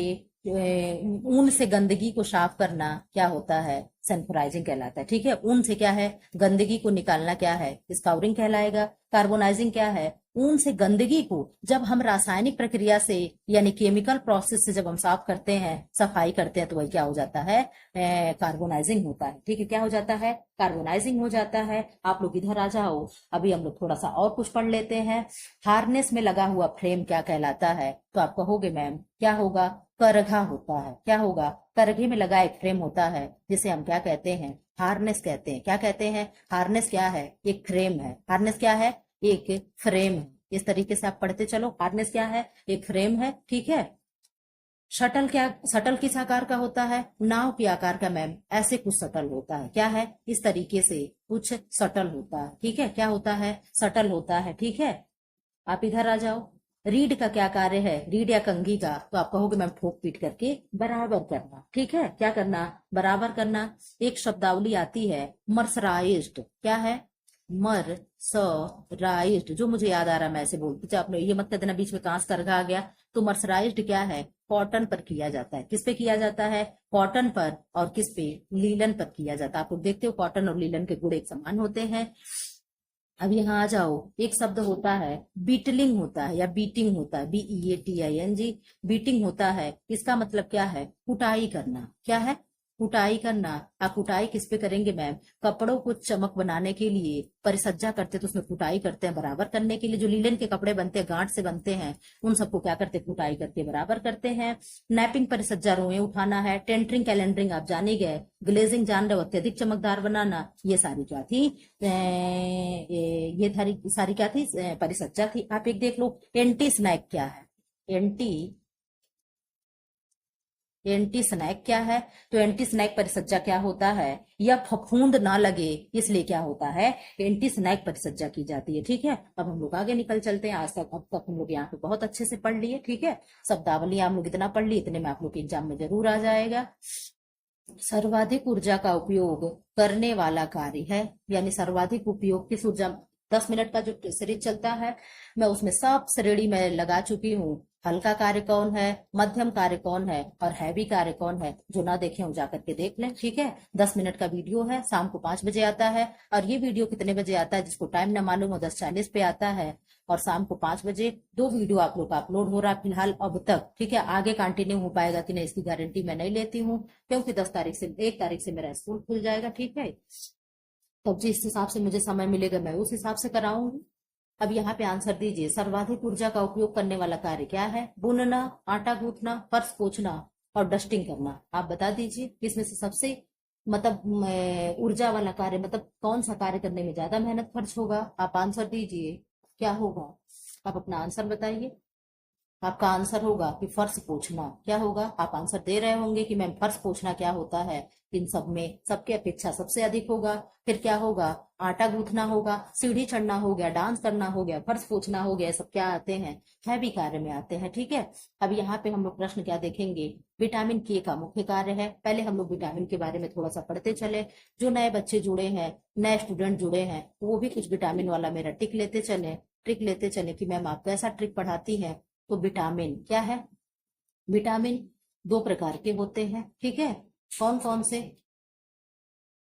ऊन से गंदगी को साफ करना क्या होता है, सल्फराइजिंग कहलाता है। ठीक है, ऊन से क्या है, गंदगी को निकालना क्या है, स्काउरिंग कहलाएगा। कार्बोनाइजिंग क्या है, ऊन से गंदगी को जब हम रासायनिक प्रक्रिया से यानी केमिकल प्रोसेस से जब हम साफ करते हैं, सफाई करते हैं, तो वही क्या हो जाता है, कार्बोनाइजिंग होता है। ठीक है, क्या हो जाता है, कार्बोनाइजिंग हो जाता है। आप लोग इधर आ जाओ, अभी हम लोग थोड़ा सा और कुछ पढ़ लेते हैं। हार्नेस में लगा हुआ फ्रेम क्या कहलाता है, तो आप कहोगे मैम क्या होगा, करघा होता है। क्या होगा, करघे में लगा एक फ्रेम होता है जिसे हम क्या कहते हैं, हार्नेस कहते हैं। क्या कहते हैं, हार्नेस क्या है, एक फ्रेम है। हार्नेस क्या है, एक फ्रेम है। इस तरीके से आप पढ़ते चलो, हार्नेस क्या है, एक फ्रेम है। ठीक है, शटल क्या, शटल किस आकार का होता है, नाव के आकार का मैम, ऐसे कुछ शटल होता है। क्या है, इस तरीके से कुछ शटल होता है। ठीक है, क्या होता है, शटल होता है। ठीक है, आप इधर आ जाओ। रीड का क्या कार्य है, रीड या कंघी का, तो आप कहोगे मैम ठोक पीट करके बराबर करना। ठीक है, क्या करना, बराबर करना। एक शब्दावली आती है मर्सराइज्ड, क्या है, मर्सराइज्ड, जो मुझे याद आ रहा है मैं ऐसे बोलती हूँ, आपने ये मत कर देना बीच में कांस करघा आ गया। तो मर्सराइज्ड क्या है, कॉटन पर किया जाता है। किस पे किया जाता है, कॉटन पर। और किस पे, लीलन पर किया जाता है। आप लोग देखते हो कॉटन और लीलन के गुण एक समान होते हैं। अब यहाँ आ जाओ, एक शब्द होता है बीटलिंग होता है या बीटिंग होता है, BEATING, बीटिंग होता है। इसका मतलब क्या है, कुटाई करना। क्या है, कुटाई करना। आप कुटाई किस पे करेंगे मैम, कपड़ों को चमक बनाने के लिए परिसज्जा करते हैं तो उसमें कुटाई करते हैं बराबर करने के लिए। जो लीलन के कपड़े बनते हैं, गांठ से बनते हैं, उन सबको क्या करते हैं, कुटाई करके बराबर करते हैं। नैपिंग परिसज्जा, रोए उठाना है। टेंटरिंग कैलेंडरिंग आप जान ही गए। ग्लेजिंग जान रहे हो, अत्यधिक चमकदार बनाना। ये सारी क्या थी, ये सारी क्या थी, परिसज्जा थी। आप एक देख लो, एंटी स्नैक क्या है, एंटी एंटी स्नैक क्या है, तो एंटी स्नैक परिसज्जा क्या होता है, या फफूंद ना लगे इसलिए क्या होता है, एंटी स्नैक परिसज्जा की जाती है। ठीक है, अब हम लोग आगे निकल चलते हैं। आज तक अब तक हम लोग यहाँ पे बहुत अच्छे से पढ़ लिए। ठीक है, शब्दावली हम लोग इतना पढ़ लिए, इतने में आप लोग के एग्जाम में जरूर आ जाएगा। सर्वाधिक ऊर्जा का उपयोग करने वाला कार्य है, यानी सर्वाधिक उपयोग किस ऊर्जा, 10 मिनट का जो सीरीज चलता है, मैं उसमें सब श्रेणी में लगा चुकी हूँ। हल्का कार्य कौन है, मध्यम कार्य कौन है, और हैवी कार्य कौन है। जो ना देखे हो जाकर के देख लें। ठीक है, 10 मिनट का वीडियो है, शाम को 5 बजे आता है। और ये वीडियो कितने बजे आता है, जिसको टाइम ना मालूम हो, 10:40 पे आता है। और शाम को 5 बजे 2 वीडियो आप लोग का अपलोड हो रहा है फिलहाल अब तक। ठीक है, आगे कंटिन्यू हो पाएगा कि नहीं इसकी गारंटी मैं नहीं लेती हूँ, क्योंकि 10 तारीख से, 1 तारीख से मेरा स्कूल खुल जाएगा। ठीक है, तब जिस हिसाब से मुझे समय मिलेगा मैं उस हिसाब से कराऊंगी। अब यहाँ पे आंसर दीजिए, सर्वाधिक ऊर्जा का उपयोग करने वाला कार्य क्या है, बुनना, आटा गूंथना, फर्श पोंछना और डस्टिंग करना। आप बता दीजिए इसमें से सबसे मतलब ऊर्जा वाला कार्य, मतलब कौन सा कार्य करने में ज्यादा मेहनत खर्च होगा। आप आंसर दीजिए, क्या होगा, आप अपना आंसर बताइए। आपका आंसर होगा कि फर्श पोंछना। क्या होगा, आप आंसर दे रहे होंगे कि मैम फर्श पोंछना क्या होता है, इन सब में सबके अपेक्षा सबसे अधिक होगा। फिर क्या होगा, आटा गूंथना होगा, सीढ़ी चढ़ना हो गया, डांस करना हो गया, फर्श पोंछना हो गया, सब क्या आते हैं, हैवी कार्य में आते हैं। ठीक है, अब यहाँ पे हम लोग प्रश्न क्या देखेंगे, विटामिन के का मुख्य कार्य है। पहले हम लोग विटामिन के बारे में थोड़ा सा पढ़ते चले। जो नए बच्चे जुड़े हैं, नए स्टूडेंट जुड़े हैं, वो भी कुछ विटामिन वाला मेरा ट्रिक लेते चले कि मैम आप कैसा ट्रिक पढ़ाती है। तो विटामिन क्या है, विटामिन 2 प्रकार के होते हैं। ठीक है, कौन कौन से,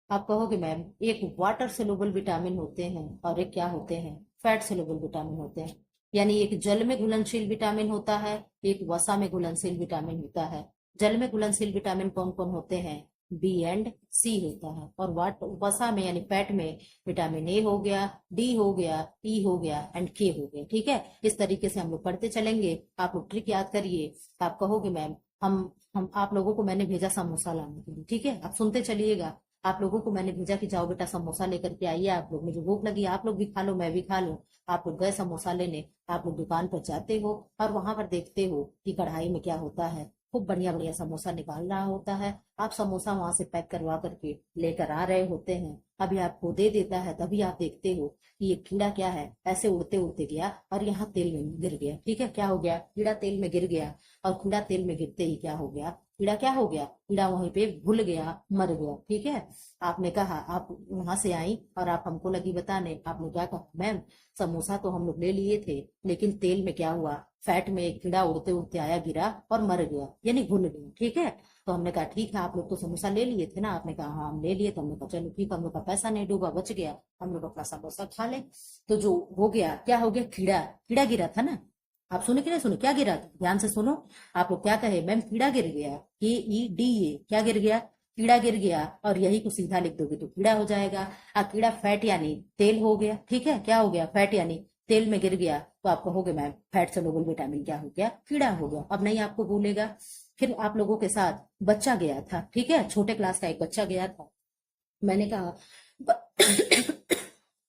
आप कहोगे मैम एक वाटर सोल्यूबल विटामिन होते हैं और एक क्या होते हैं, फैट सोल्यूबल विटामिन होते हैं। यानी एक जल में घुलनशील विटामिन होता है, एक वसा में घुलनशील विटामिन होता है। जल में घुलनशील विटामिन कौन कौन होते हैं, B and C होता है। और वाट वसा में यानी फैट में विटामिन ए हो गया, डी हो गया, ई हो गया एंड के हो गया। ठीक है, इस तरीके से हम लोग पढ़ते चलेंगे। आप लोग ट्रिक याद करिए। आप कहोगे मैम हम आप लोगों को मैंने भेजा समोसा लाने के लिए। ठीक है, आप सुनते चलिएगा। आप लोगों को मैंने भेजा कि जाओ बेटा समोसा लेकर के आइए, आप लोग, मुझे भूख लगी, आप लोग भी खा लो, मैं भी खा लूं। आप लोग गए समोसा लेने, आप लोग दुकान पर जाते हो और वहां पर देखते हो कि कढ़ाई में क्या होता है, खूब बढ़िया बढ़िया समोसा निकाल रहा होता है। आप समोसा वहां से पैक करवा करके लेकर आ रहे होते हैं। अभी आपको दे देता है, तभी आप देखते हो कि ये कीड़ा क्या है, ऐसे उड़ते उड़ते गया और यहाँ तेल में गिर गया। ठीक है, क्या हो गया, कीड़ा तेल में गिर गया। और कीड़ा तेल में गिरते ही क्या हो गया, कीड़ा क्या हो गया, कीड़ा वहीं पे घुल गया, मर गया। ठीक है, आपने कहा, आप वहां से आई और आप हमको लगी बताने, आपने क्या कहा, मैम समोसा तो हम लोग ले लिए थे लेकिन तेल में क्या हुआ, फैट में एक कीड़ा उड़ते उड़ते आया, गिरा और मर गया, यानी घुल गया। ठीक है, तो हमने कहा ठीक है, आप लोग तो समोसा ले लिए थे ना। आपने कहा हाँ हम ले लिए। तो हमने कहा चलो ठीक है, हम लोग का पैसा नहीं डूबा, बच गया, हम लोग अपना समोसा खा ले। तो जो हो गया, क्या हो गया, कीड़ा, कीड़ा गिरा था ना। आप सुने कि नहीं सुने, क्या गिरा था, ध्यान से सुनो। आप लोग क्या कहे, मैम कीड़ा गिर गया, KEDA, क्या गिर गया, कीड़ा गिर गया। और यही को सीधा लिख दोगे तो कीड़ा हो जाएगा। कीड़ा फैट यानी तेल हो गया। ठीक है, क्या हो गया, फैट यानी तेल में गिर गया। तो आप कहोगे मैम फैट सॉल्युबल विटामिन क्या हो गया, कीड़ा हो गया। अब नहीं आपको भूलेगा। फिर आप लोगों के साथ बच्चा गया था, ठीक है, छोटे क्लास का एक बच्चा गया था। मैंने कहा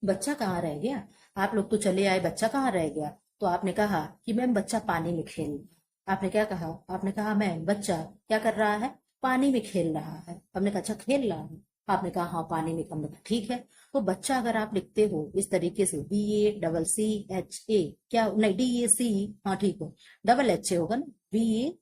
बच्चा कहाँ रह गया, आप लोग तो चले आए, बच्चा कहाँ रह गया। तो आपने कहा कि मैम बच्चा पानी में खेल। आपने क्या कहा, आपने कहा मैम बच्चा क्या कर रहा है, पानी में खेल रहा है। हमने कहा अच्छा खेल रहा है, आपने कहा हाँ पानी में। हमने कहा ठीक है। तो बच्चा अगर आप लिखते हो इस तरीके से, BACCHA, क्या नहीं, DAC, हाँ ठीक हो, DHA होगा ना, BA,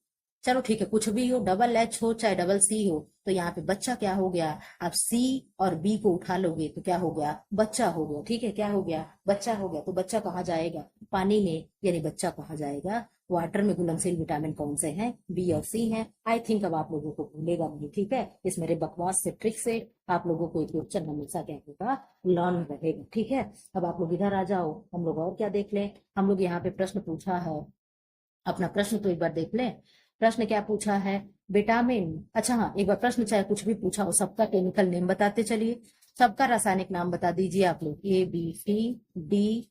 चलो ठीक है, कुछ भी हो, DH हो चाहे CC हो। तो यहाँ पे बच्चा क्या हो गया, आप C और B को उठा लोगे तो क्या हो गया, बच्चा हो गया। ठीक है, क्या हो गया, बच्चा हो गया। तो बच्चा कहाँ जाएगा, पानी में, यानी बच्चा कहाँ जाएगा, वाटर में। घुलनशील विटामिन कौन से हैं, B और C हैं। आई थिंक अब आप लोगों को भूलेगा नहीं। ठीक है, इस मेरे बकवास से, ट्रिक से आप लोगों को एक क्वेश्चन हमेशा क्या होगा, लर्न रहेगा। ठीक है, अब आप लोग इधर आ जाओ, हम लोग और क्या देख लें। हम लोग यहाँ पे प्रश्न पूछा है, अपना प्रश्न तो एक बार देख लें। प्रश्न क्या पूछा है, विटामिन, अच्छा हाँ, एक बार प्रश्न चाहे कुछ भी पूछा हो, सबका केमिकल नेम बताते चलिए, सबका रासायनिक नाम बता दीजिए आप लोग, ABCD,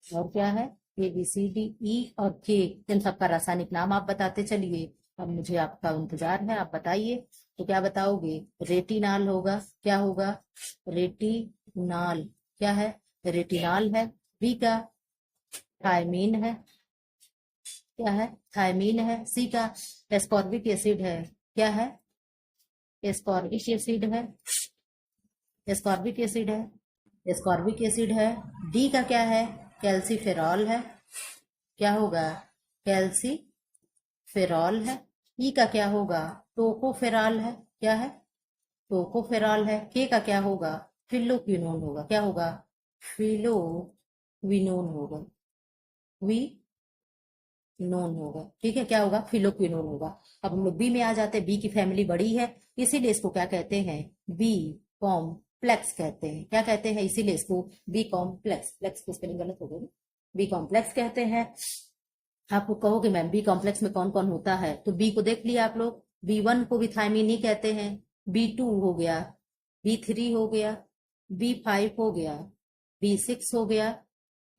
और क्या है, ABCDE और K, इन सबका रासायनिक नाम आप बताते चलिए। अब मुझे आपका इंतजार है, आप बताइए। तो क्या बताओगे, रेटिनाल होगा, क्या होगा, रेटिनाल, क्या है, रेटिनाल है। बी का थायमीन है, क्या है, थायमीन है। सी का एस्कॉर्बिक एसिड है, क्या है, एस्कॉर्बिक एसिड है, एस्कॉर्बिक एसिड है, एस्कॉर्बिक एसिड है। डी का क्या है, कैल्सीफेरॉल है, क्या होगा, कैल्सीफेरॉल है। ई का क्या होगा, टोकोफेरॉल है, क्या है, टोकोफेरॉल है। के का क्या होगा, फिलोक्विनोन होगा, क्या होगा, फिलोक्विनोन होगा, वी नोन होगा। ठीक है, क्या होगा, फिलोक्विनोन होगा। अब हम लोग बी में आ जाते हैं। बी की फैमिली बड़ी है, इसीलिए इसको क्या कहते हैं, बी कॉम्प्लेक्स कहते हैं। क्या कहते हैं, इसीलिए इसको बी कॉम्प्लेक्स, प्लेक्स की स्पेलिंग गलत हो गई, बी कॉम्प्लेक्स कहते हैं। आपको कहोगे मैम बी कॉम्प्लेक्स में कौन कौन होता है, तो बी को देख लिया आप लोग, B1 को भी थायमीन ही कहते हैं, B2 हो गया, B3 हो गया, B5 हो गया, B6 हो गया,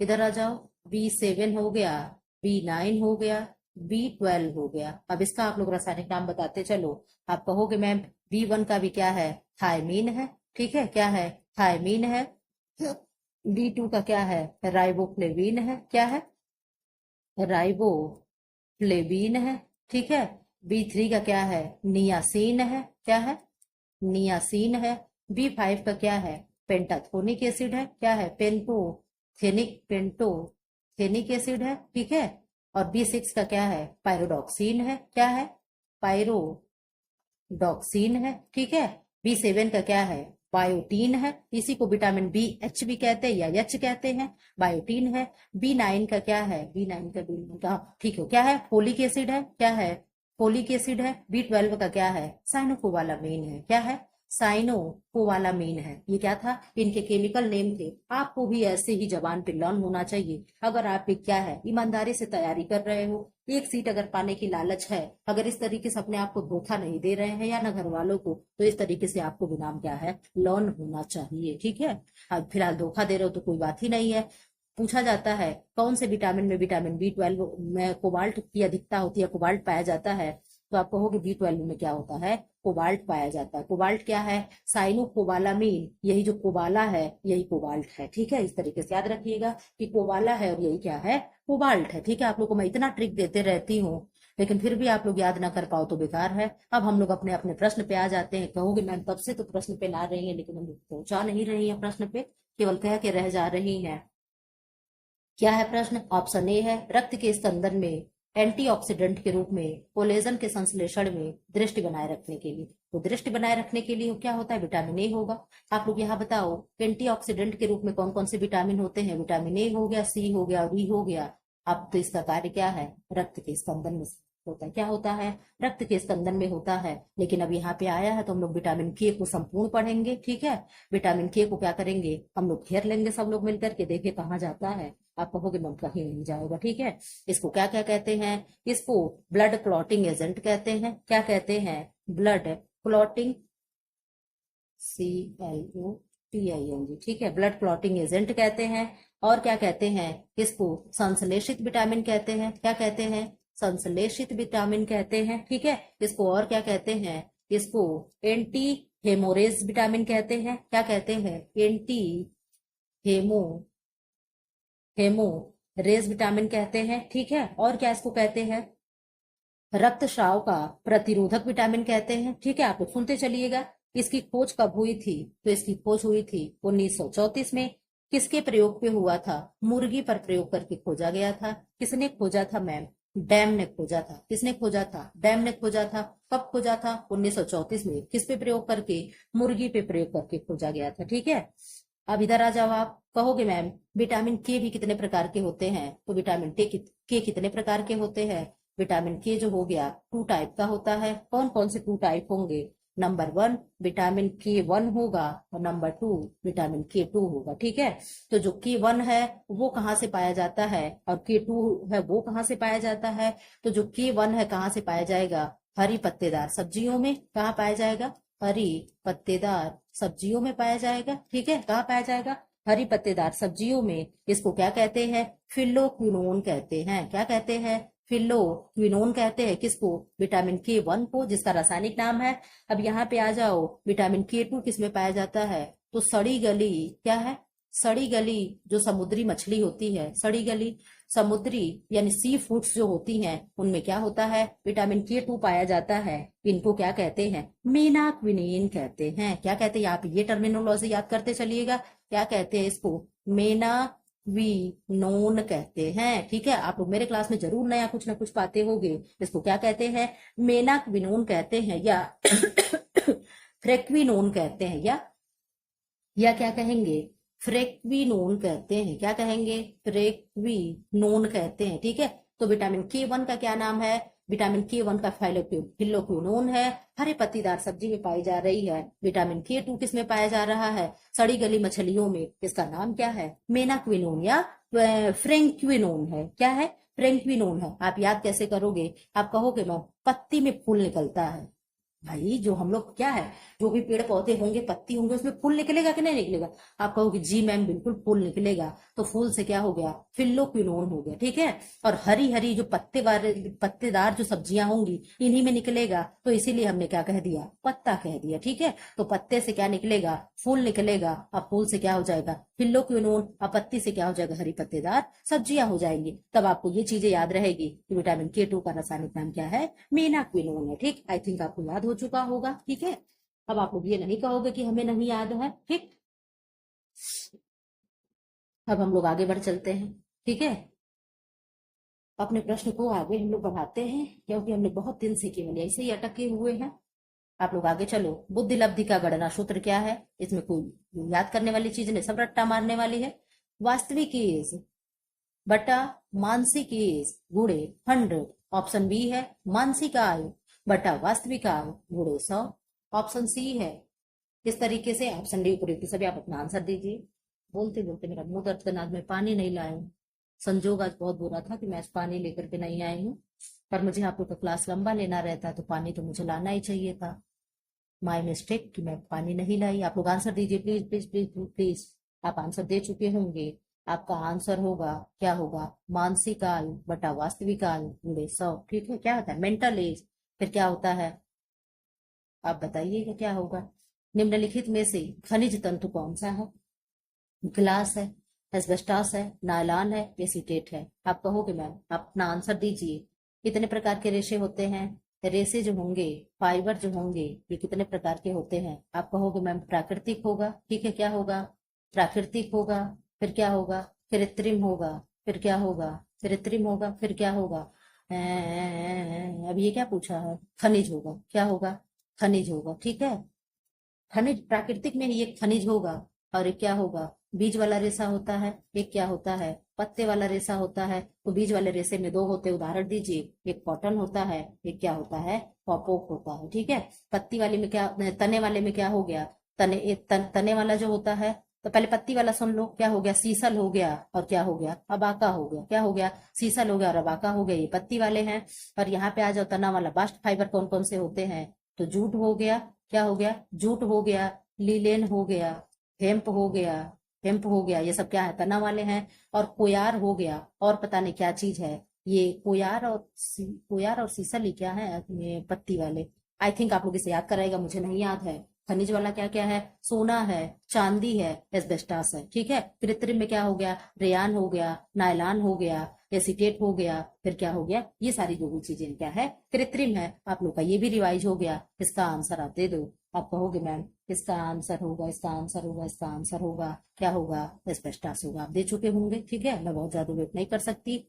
इधर आ जाओ, B7 हो गया, B9 हो गया, B12 हो गया। अब इसका आप लोग रासायनिक नाम बताते चलो। आप कहोगे मैम B1 का भी क्या है, थायमीन है। ठीक है, क्या है, थायमीन है। B2 का क्या है, राइबोफ्लेविन है, क्या है, राइबोफ्लेविन है। ठीक है, B3 का क्या है, नियासिन है, क्या है, नियासिन है। B5 का क्या है, पेंटाथोनिक एसिड है, क्या है, पेंटोथेनिक एसिड है। ठीक है, और B6 का क्या है, पायरोडॉक्सिन है, क्या है, पायरोडॉक्सिन है। ठीक है, B7 का क्या है, बायोटीन है, इसी को विटामिन BH भी कहते हैं या एच कहते हैं, बायोटीन है। B9 का क्या है, B9 का ठीक है, क्या है, फोलिक एसिड है, क्या है, फोलिक एसिड है। B12 का क्या है, साइनोकोबालामीन है, क्या है, साइनोकोबालामीन है। ये क्या था, इनके केमिकल नेम थे। आपको भी ऐसे ही जबान पे लर्न होना चाहिए। अगर आप एक क्या है, ईमानदारी से तैयारी कर रहे हो, एक सीट अगर पाने की लालच है, अगर इस तरीके से अपने आप को धोखा नहीं दे रहे हैं या न घर वालों को, तो इस तरीके से आपको भी नाम क्या है, लर्न होना चाहिए। ठीक है, अब फिलहाल धोखा दे रहे हो तो कोई बात ही नहीं है। पूछा जाता है कौन से विटामिन में विटामिन B12 में कोबाल्ट की अधिकता होती है, कोबाल्ट पाया जाता है। तो आप कहोगे B12 में क्या होता है, कोबाल्ट पाया जाता है। कोबाल्ट क्या है, साइनोकोबालामीन, यही जो कोबाला है यही कोबाल्ट है। ठीक है, इस तरीके से याद रखिएगा कि कोबाला है और यही क्या है, कोबाल्ट है। ठीक है, आप लोग को मैं इतना ट्रिक देते रहती हूँ, लेकिन फिर भी आप लोग याद ना कर पाओ तो बेकार है। अब हम लोग अपने अपने प्रश्न पे आ जाते हैं। कहोगे मैम तब से तो प्रश्न पे ला रही है, लेकिन हम लोग पहुंचा नहीं रही है प्रश्न पे, केवल कह के रह जा रही हैं। क्या है प्रश्न, ऑप्शन ए है, रक्त के स्कंदन में एंटीऑक्सीडेंट के रूप में कोलेजन के संश्लेषण में दृष्टि बनाए रखने के लिए। तो दृष्टि बनाए रखने के लिए क्या होता है, विटामिन ए होगा। आप लोग यहाँ बताओ एंटीऑक्सीडेंट के रूप में कौन कौन से विटामिन होते हैं, विटामिन ए हो गया, सी हो गया और ई हो गया। अब तो इसका कार्य क्या है, रक्त के स्पंदन में होता है। क्या होता है, रक्त के स्पंदन में होता है। लेकिन अब यहाँ पे आया है तो हम लोग विटामिन के को संपूर्ण पढ़ेंगे, ठीक है। विटामिन के को क्या करेंगे, हम लोग घेर लेंगे सब लोग मिलकर के, देखे कहाँ जाता है। आप कहोगे मैम कहीं नहीं जाएगा, ठीक है। इसको क्या क्या कहते हैं, इसको ब्लड क्लॉटिंग एजेंट कहते हैं। क्या कहते हैं, ब्लड क्लॉटिंग, CLOTING, ठीक है, ब्लड क्लॉटिंग एजेंट कहते हैं। और क्या कहते हैं, इसको संश्लेषित विटामिन कहते हैं। क्या कहते हैं, संश्लेषित विटामिन कहते हैं, ठीक है। इसको और क्या कहते हैं, इसको एंटी हेमोरेज विटामिन कहते हैं। क्या कहते हैं, एंटी हेमो हेमोरेज विटामिन कहते हैं, ठीक है। और क्या इसको कहते हैं, रक्तस्राव का प्रतिरोधक विटामिन कहते हैं, ठीक है। आप लोग सुनते चलिएगा। इसकी खोज कब हुई थी, तो इसकी खोज हुई थी 1934 में। किसके प्रयोग पे हुआ था, मुर्गी पर प्रयोग करके खोजा गया था। किसने खोजा था मैम, डैम ने खोजा था। किसने खोजा था, डैम ने खोजा था। कब खोजा था, 1934 में। किस पे प्रयोग करके, मुर्गी पे प्रयोग करके खोजा गया था, ठीक है। अब इधर आ जाओ। आप कहोगे मैम विटामिन के भी कितने प्रकार के होते हैं, तो विटामिन के कितने प्रकार के होते हैं। विटामिन के जो हो गया 2 टाइप का होता है। कौन कौन से 2 टाइप होंगे, नंबर 1 विटामिन के 1 होगा और नंबर 2 विटामिन के 2 होगा, ठीक है। तो जो के 1 है वो कहाँ से पाया जाता है और के 2 है वो कहाँ से पाया जाता है। तो जो के 1 है कहाँ से पाया जाएगा, हरी पत्तेदार सब्जियों में। कहाँ पाया जाएगा, हरी पत्तेदार सब्जियों में पाया जाएगा, ठीक है। कहाँ पाया जाएगा, हरी पत्तेदार सब्जियों में। इसको क्या कहते हैं, फिल्लोक्विनोन कहते हैं। क्या कहते हैं, फिल्लोक्विनोन कहते हैं। किसको, विटामिन के 1 को, जिसका रासायनिक नाम है। अब यहाँ पे आ जाओ, विटामिन के 2 किसमें पाया जाता है, तो सड़ी गली, क्या है, सड़ी गली जो समुद्री मछली होती है, सड़ी गली समुद्री यानी सी फूड्स जो होती हैं उनमें क्या होता है, विटामिन के 2 पाया जाता है। इनको क्या कहते हैं, मेनाक्विनीन कहते हैं। क्या कहते हैं, आप ये टर्मिनोलॉजी याद करते चलिएगा। क्या कहते हैं इसको, मेनाक्विनोन कहते हैं, ठीक है। आप लोग मेरे क्लास में जरूर नया कुछ ना कुछ पाते होंगे। इसको क्या कहते हैं, मेनाक्विनोन कहते हैं, या फ्रेक्विनोन कहते हैं, या क्या कहेंगे, फ्रेक्विनोन कहते हैं। क्या कहेंगे, फ्रेक्विनोन कहते हैं, ठीक है। तो विटामिन के 1 का क्या नाम है, विटामिन के 1 का फिल्लोक्विनोन है, हरे पत्तीदार सब्जी में पाई जा रही है। विटामिन के 2 किस में पाया जा रहा है, सड़ी गली मछलियों में। इसका नाम क्या है, मेनाक्विनोन या फ्रेंक्विनोन है। क्या है, फ्रेंक्विनोन है। आप याद कैसे करोगे, आप कहोगे मैम पत्ती में फूल निकलता है। भाई जो हम लोग क्या है, जो भी पेड़ पौधे होंगे, पत्ती होंगे, उसमें फूल निकलेगा कि नहीं निकलेगा। आप कहोगे जी मैम बिल्कुल फूल निकलेगा। तो फूल से क्या हो गया, फिल्लोक्विनोन हो गया, ठीक है। और हरी हरी जो पत्तेदार जो सब्जियां होंगी इन्हीं में निकलेगा, तो इसीलिए हमने क्या कह दिया, पत्ता कह दिया, ठीक है। तो पत्ते से क्या निकलेगा, फूल निकलेगा। अब फूल से क्या हो जाएगा, फिल्लोक्विनोन। अब पत्ती से क्या हो जाएगा, हरी पत्तेदार सब्जियां हो जाएंगी। तब आपको ये चीजें याद रहेगी कि विटामिन के 2 का रासायनिक नाम क्या है, मेनाक्विनोन है, ठीक। आई थिंक आपको याद हो चुका होगा, ठीक है। अब आप लोग ये नहीं कहोगे कि हमें नहीं याद है, ठीक। अब हम लोग आगे बढ़ चलते हैं, ठीक है। अपने प्रश्न को आगे हम लोग बढ़ाते हैं, क्योंकि हमने बहुत दिन से केवल ऐसे ही अटके हुए हैं। आप लोग आगे चलो। बुद्धि लब्धि का गणना सूत्र क्या है, इसमें कोई याद करने वाली चीज नहीं, सब रट्टा मारने वाली है। वास्तविक एज बटा मानसिक एज गुणे 100। ऑप्शन बी है मानसिक आयु बटा वास्तविक आयु गुणे 100। ऑप्शन सी है। इस तरीके से ऑप्शन डी उपयुक्त सभी आप अपना आंसर दीजिए। बोलते बोलते मेरा मुंह दर्द करना, आज मैं पानी नहीं लाया हूँ। संजोग आज बहुत बुरा था कि मैं आज पानी लेकर के नहीं आई हूँ, पर मुझे आप लोग का क्लास लंबा लेना रहता तो पानी तो मुझे लाना ही चाहिए था। माय मिस्टेक कि मैं पानी नहीं लाई। आप लोग आंसर दीजिए प्लीज प्लीज प्लीज प्लीज। आप आंसर दे चुके होंगे। आपका आंसर होगा, क्या होगा, मानसिक आयु बटा वास्तविक आयु गुणे 100, ठीक है। क्या होता है, मेंटल एज, फिर क्या होता है, आप बताइएगा क्या होगा। निम्नलिखित में से खनिज तंतु कौन सा है, ग्लास है, एस्बेस्टॉस है, नायलॉन है, एसीटेट है। आप कहोगे मैम आप अपना आंसर दीजिए। कितने प्रकार के रेशे होते हैं, रेशे जो होंगे, फाइबर जो होंगे, ये कितने प्रकार के होते हैं। आप कहोगे मैम प्राकृतिक होगा, ठीक है। क्या होगा, प्राकृतिक होगा। फिर क्या होगा, कृत्रिम होगा। फिर क्या होगा, कृत्रिम होगा। फिर क्या होगा, अब ये क्या पूछा है, खनिज होगा। क्या होगा, खनिज होगा, ठीक है। खनिज प्राकृतिक में ही एक खनिज होगा, और एक क्या होगा, बीज वाला रेशा होता है। एक क्या होता है, पत्ते वाला रेशा होता है, तो बीज वाले रेशे में दो होते हैं, उदाहरण दीजिए, एक कॉटन होता है, एक क्या होता है, कॉपोक होता है, ठीक है। पत्ती वाले में क्या, तने वाले में क्या हो गया, तने वाला जो होता है, तो पहले पत्ती वाला सुन लो, क्या हो गया, सीसल हो गया, और क्या हो गया, अबाका हो गया, क्या हो गया, सीसल हो गया और अबाका हो गया, ये पत्ती वाले हैं। और यहाँ पे आ जाओ, तना वाला, बास्ट फाइबर कौन कौन से होते हैं, तो जूट हो गया, क्या हो गया, जूट हो गया, लीलेन हो गया, हेम्प हो गया, हेम्प हो गया, ये सब क्या है, तना वाले हैं। और कोयार हो गया, और पता नहीं क्या चीज है, ये कोयार और कोयार और सीसल ही क्या है, ये पत्ती वाले। आई थिंक आप लोग इसे याद कराएगा, मुझे नहीं याद है। खनिज वाला क्या क्या है, सोना है, चांदी है, एस्बेस्टास है, ठीक है। कृत्रिम में क्या हो गया, रेयान हो गया, नायलॉन हो गया, एसीटेट हो गया, फिर क्या हो गया, ये सारी जो भी चीजें क्या है, कृत्रिम है। आप लोग का ये भी रिवाइज हो गया। इसका आंसर आप दे दो। आप कहोगे मैम इसका आंसर होगा, इसका आंसर होगा, इसका आंसर होगा, क्या होगा, एस्बेस्टास होगा। आप दे चुके होंगे, ठीक है, मैं बहुत ज्यादा वेट नहीं कर सकती।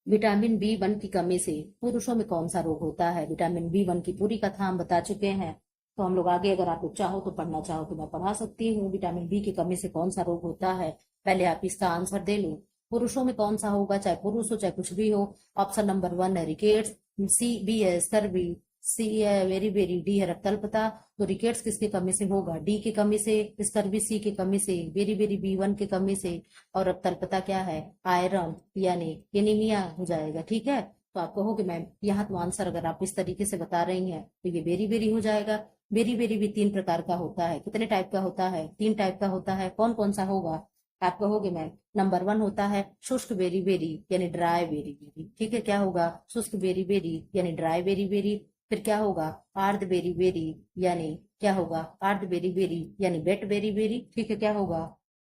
विटामिन बी 1 की कमी से पुरुषों में कौन सा रोग होता है, विटामिन बी 1 की पूरी कथा हम बता चुके हैं। तो हम लोग आगे, अगर आप लोग चाहो तो पढ़ना चाहो तो मैं पढ़ा सकती हूँ, विटामिन बी की कमी से कौन सा रोग होता है। पहले आप इसका आंसर दे लो, पुरुषों में कौन सा होगा, चाहे पुरुष हो चाहे कुछ भी हो। ऑप्शन नंबर 1 है रिकेट्स, सी बी है स्कर्वी, सी है वेरी वेरी, डी है रक्तल्पता। तो रिकेट्स किसकी कमी से होगा, डी की कमी से, स्कर्वी सी की कमी से, वेरी वेरी बी 1 की कमी से, और रक्तल्पता क्या है, आयरन यानी एनीमिया हो जाएगा, ठीक है। तो आप कहोगे मैम यहाँ तो आंसर अगर आप इस तरीके से बता रही हैं तो ये बेरी बेरी हो जाएगा। बेरी बेरी भी 3 प्रकार का होता है, कितने टाइप का होता है, 3 टाइप का होता है, कौन कौन सा होगा। आप कहोगे मैम नंबर 1 होता है शुष्क बेरी बेरी यानी ड्राई बेरी बेरी, ठीक है, क्या होगा, शुष्क बेरी बेरी यानी ड्राई बेरी बेरी। फिर क्या होगा, आर्द्र बेरी बेरी यानी, क्या होगा, आर्द्र बेरी बेरी यानी वेट बेरी बेरी, ठीक है, क्या होगा,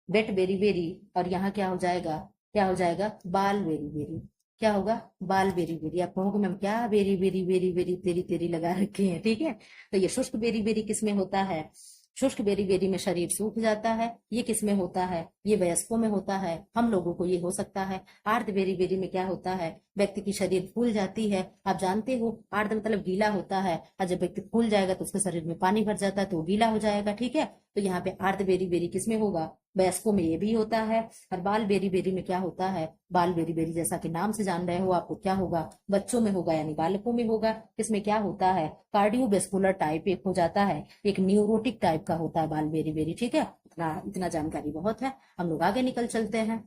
वेट बेरी बेरी। और यहाँ क्या हो जाएगा, क्या हो जाएगा, बाल बेरी बेरी, क्या होगा, बाल बेरी बेरी। आप कहोगे मैम क्या बेरी बेरी बेरी बेरी तेरी तेरी लगा रखे हैं, ठीक है। तो ये शुष्क बेरी बेरी किसमें होता है, शुष्क बेरी बेरी में शरीर सूख जाता है, ये किसमें होता है, ये वयस्कों में होता है, हम लोगों को ये हो सकता है। आर्द्र बेरी बेरी में क्या होता है, व्यक्ति की शरीर फूल जाती है। आप जानते हो आर्द्र मतलब गीला होता है, और जब व्यक्ति फूल जाएगा तो उसके शरीर में पानी भर जाता है तो वो गीला हो जाएगा, ठीक है। तो यहाँ पे आर्द्र बेरी बेरी किसमें होगा, वयस्कों में ये भी होता है। और बाल बेरी बेरी में क्या होता है, बाल बेरी बेरी जैसा कि नाम से जान रहे हो आपको, क्या होगा, बच्चों में होगा यानी बालकों में होगा। इसमें क्या होता है, कार्डियोवेस्कुलर टाइप एक हो जाता है, एक न्यूरोटिक टाइप का होता है बाल बेरी बेरी, ठीक है। इतना इतना जानकारी बहुत है, हम लोग आगे निकल चलते हैं।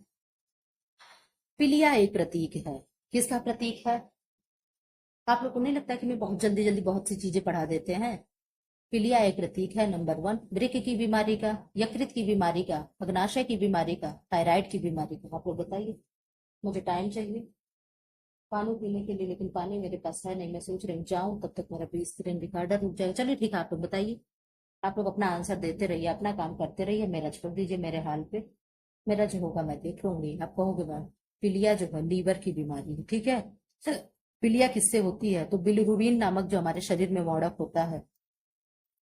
पिलिया एक प्रतीक है, किसका प्रतीक है। आप लोग को नहीं लगता कि मैं बहुत जल्दी जल्दी बहुत सी चीजें पढ़ा देते हैं। पीलिया एक प्रतीक है नंबर 1 वृक्क की बीमारी का, यकृत की बीमारी का, अग्नाशय की बीमारी का, थायराइड की बीमारी का। आप लोग बताइए, मुझे टाइम चाहिए पानी पीने के लिए, लेकिन पानी मेरे पास है नहीं। मैं सोच रही हूँ जाऊं, तब तक मेरा भी स्क्रीन रिकॉर्डर रुक जाएगा। चलिए ठीक है, आप लोग बताइए, आप लोग अपना आंसर देते रहिए, अपना काम करते रहिए, मेरा छोड़ दीजिए मेरे हाल पे। मेरा जो होगा मैं देख लूंगी। आप कहोगे मैम पीलिया जो है लीवर की बीमारी है, ठीक है। पीलिया किससे होती है, तो बिलिरुबिन नामक जो हमारे शरीर में वॉर्डक होता है,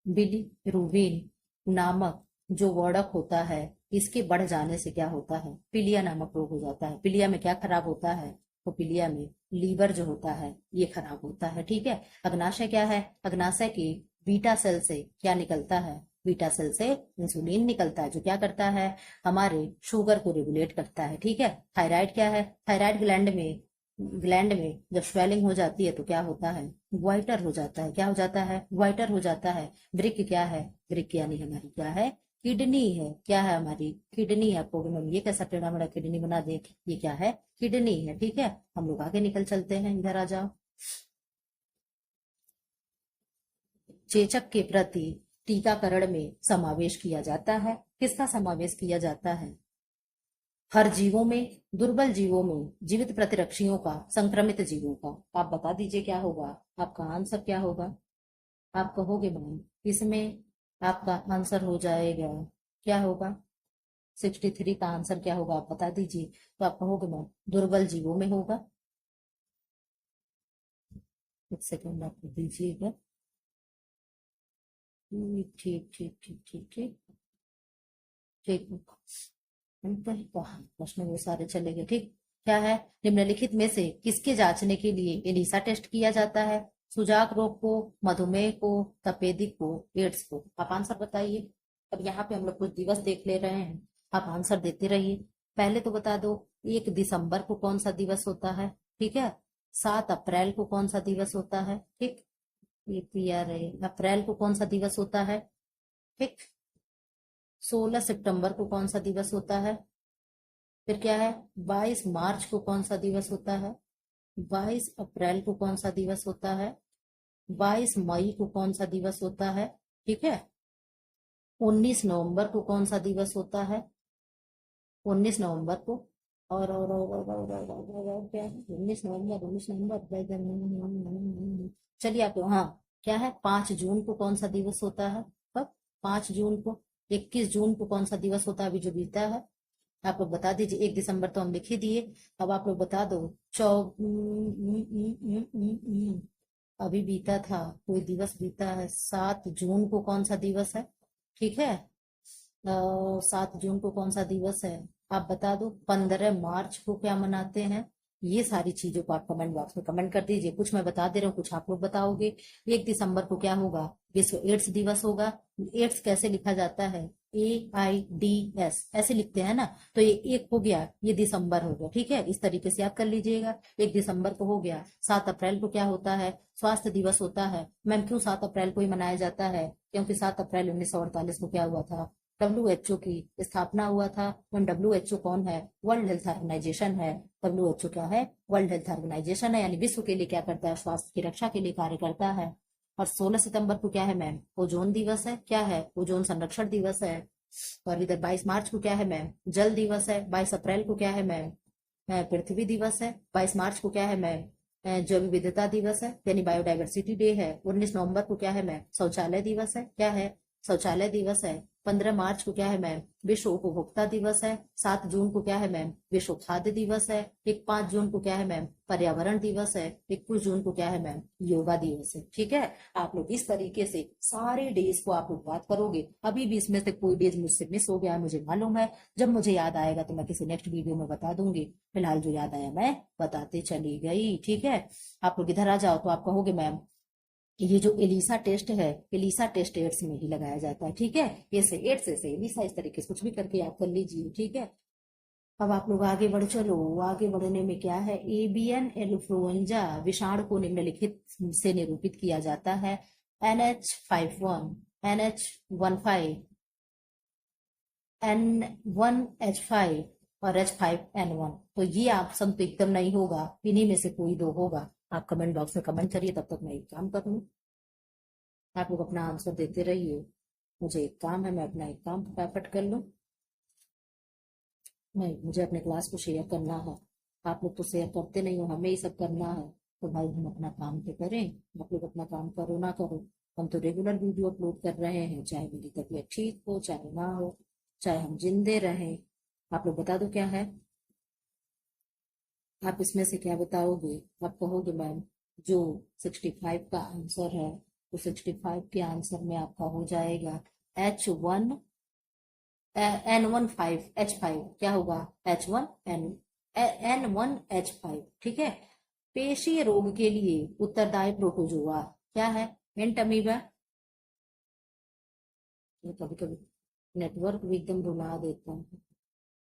बिलीरुबिन नामक जो वर्डक होता है, इसके बढ़ जाने से क्या होता है, पीलिया नामक रोग हो जाता है। पीलिया में क्या खराब होता है, तो पीलिया में लीवर जो होता है ये खराब होता है, ठीक है। अग्नाशय क्या है, अग्नाशय की बीटा सेल से क्या निकलता है, बीटा सेल से इंसुलिन निकलता है, जो क्या करता है, हमारे शुगर को रेगुलेट करता है, ठीक है। थायराइड क्या है, थायराइड ग्लैंड में जब स्वेलिंग हो जाती है तो क्या होता है, वाइटर हो जाता है, क्या हो जाता है, वाइटर हो जाता है। वृक्क क्या है, वृक्क यानी हमारी क्या है, किडनी है, क्या है, हमारी किडनी है। आपको मैम ये कैसा टेढ़ा मेढ़ा किडनी बना दे, ये क्या है, किडनी है, ठीक है। हम लोग आगे निकल चलते हैं, इधर आ जाओ। चेचक के प्रति टीकाकरण में समावेश किया जाता है, किसका समावेश किया जाता है, हर जीवों में, दुर्बल जीवों में, जीवित प्रतिरक्षियों का, संक्रमित जीवों का। आप बता दीजिए क्या होगा, आपका आंसर क्या होगा। आप कहोगे मैम इसमें आपका आंसर हो जाएगा, क्या होगा, 63 का आंसर क्या होगा, आप बता दीजिए। तो आप कहोगे मैम दुर्बल जीवों में होगा। एक सेकेंड आप दीजिएगा, ठीक ठीक ठीक ठीक ठीक ठीक ठीक। प्रश्न वो सारे चले गए, ठीक। क्या है, निम्नलिखित में से किसके जांचने के लिए एलिसा टेस्ट किया जाता है, सुजाक रोग को, मधुमेह को, तपेदिक को, एड्स को। आप आंसर बताइए। अब यहाँ पे हम लोग कुछ दिवस देख ले रहे हैं, आप आंसर देते रहिए। पहले तो बता दो 1 दिसंबर को कौन सा दिवस होता है, ठीक है। 7 अप्रैल को कौन सा दिवस होता है, ठीक। ये क्लियर है, अप्रैल को कौन सा दिवस होता है, ठीक। 16 सितंबर को कौन सा दिवस होता है, फिर क्या है, 22 मार्च को कौन सा दिवस होता है, 22 अप्रैल को कौन सा दिवस होता है, 22 मई को कौन सा दिवस होता है, ठीक है। 19 नवंबर को कौन सा दिवस होता है, 19 नवंबर को, और क्या है, 19 नवंबर, 19 नवंबर, चलिए आप, हाँ, क्या है, 5 जून को कौन सा दिवस होता है, कब, 5 जून को। 21 जून को कौन सा दिवस होता है अभी जो बीता है, आप लोग बता दीजिए। 1 दिसंबर तो हम लिख ही दिए, अब आप लोग बता दो। चौ अभी बीता था, कोई दिवस बीता है, 7 जून को कौन सा दिवस है, ठीक है। 7 जून को कौन सा दिवस है, आप बता दो। 15 मार्च को क्या मनाते हैं, ये सारी चीजों को आप कमेंट बॉक्स में कमेंट कर दीजिए। कुछ मैं बता दे रहा हूँ, कुछ आप लोग बताओगे। 1 दिसंबर को क्या होगा, विश्व एड्स दिवस होगा। एड्स कैसे लिखा जाता है, AIDS ऐसे लिखते हैं ना, तो ये एक हो गया, ये दिसंबर हो गया, ठीक है। इस तरीके से आप कर लीजिएगा। 1 दिसंबर को हो गया। 7 अप्रैल को क्या होता है, स्वास्थ्य दिवस होता है। मैम क्यों 7 अप्रैल को ही मनाया जाता है, क्योंकि 7 अप्रैल 1948 को क्या हुआ था, WHO की स्थापना हुआ था। WHO कौन है, वर्ल्ड हेल्थ ऑर्गेनाइजेशन है। WHO क्या है, वर्ल्ड हेल्थ ऑर्गेनाइजेशन है, यानी विश्व के लिए क्या करता है, स्वास्थ्य की रक्षा के लिए कार्य करता है। और 16 सितंबर को क्या है मैम, ओजोन दिवस है, क्या है, ओजोन संरक्षण दिवस है। और इधर 22 मार्च को क्या है मैम, जल दिवस है। 22 अप्रैल को क्या है मैम, पृथ्वी दिवस है। 22 मार्च को क्या है मैम, जैव विविधता दिवस है, यानी बायोडाइवर्सिटी डे है। 19 नवंबर को क्या है मैम, शौचालय दिवस है, क्या है, शौचालय दिवस है। 15 मार्च को क्या है मैम, विश्व उपभोक्ता दिवस है। 7 जून को क्या है मैम, विश्व खाद्य दिवस है। 5 जून को क्या है मैम, पर्यावरण दिवस है। 21 जून को क्या है मैम, योगा दिवस है, ठीक है। आप लोग इस तरीके से सारे डेज को आप लोग बात करोगे। अभी भी इसमें से कोई डेज मुझसे मिस हो गया है, मुझे मालूम है। जब मुझे याद आएगा तो मैं किसी नेक्स्ट वीडियो में बता दूंगी। फिलहाल जो याद आया मैं बताते चली गई, ठीक है। आप लोग इधर आ जाओ तो आप कहोगे मैम ये जो एलिसा टेस्ट है, एलिसा टेस्ट एड्स में ही लगाया जाता है, ठीक है। ये से एड्स से एलिसा, इस तरीके से कुछ भी करके याद कर लीजिए, ठीक है। अब आप लोग आगे बढ़ चलो। आगे बढ़ने में क्या है, एवियन इन्फ्लुएंजा विषाणु को निम्नलिखित से निरूपित किया जाता है। NH51, NH15, N1H5 और H5N1। तो ये ऑप्शन तो एकदम नहीं होगा, इन्हीं में से कोई दो होगा। आप कमेंट बॉक्स में कमेंट करिए, तब तक मैं एक काम कर लूँ। आप लोग अपना आंसर देते रहिए, मुझे एक काम है, मैं अपना एक काम फटाफट कर लूँ। मैं मुझे अपने क्लास को शेयर करना है। आप लोग तो शेयर करते नहीं हो, हमें ही सब करना है। तो भाई हम अपना काम तो करें, आप लोग अपना काम करो ना करो, हम तो रेगुलर वीडियो अपलोड कर रहे हैं, चाहे मेरी तबीयत ठीक हो चाहे ना हो, चाहे हम जिंदे रहें। आप लोग बता दो क्या है, आप इसमें से क्या बताओगे। आप कहोगे मैम जो 65 का आंसर है, तो 65 के आंसर में आपका हो जाएगा N15H5, क्या होगा, N1H5, ठीक है। पेशीय रोग के लिए उत्तरदायी प्रोटोजोआ क्या है, हिंट अमीबा। कभी कभी नेटवर्क भी एकदम रुला देता है।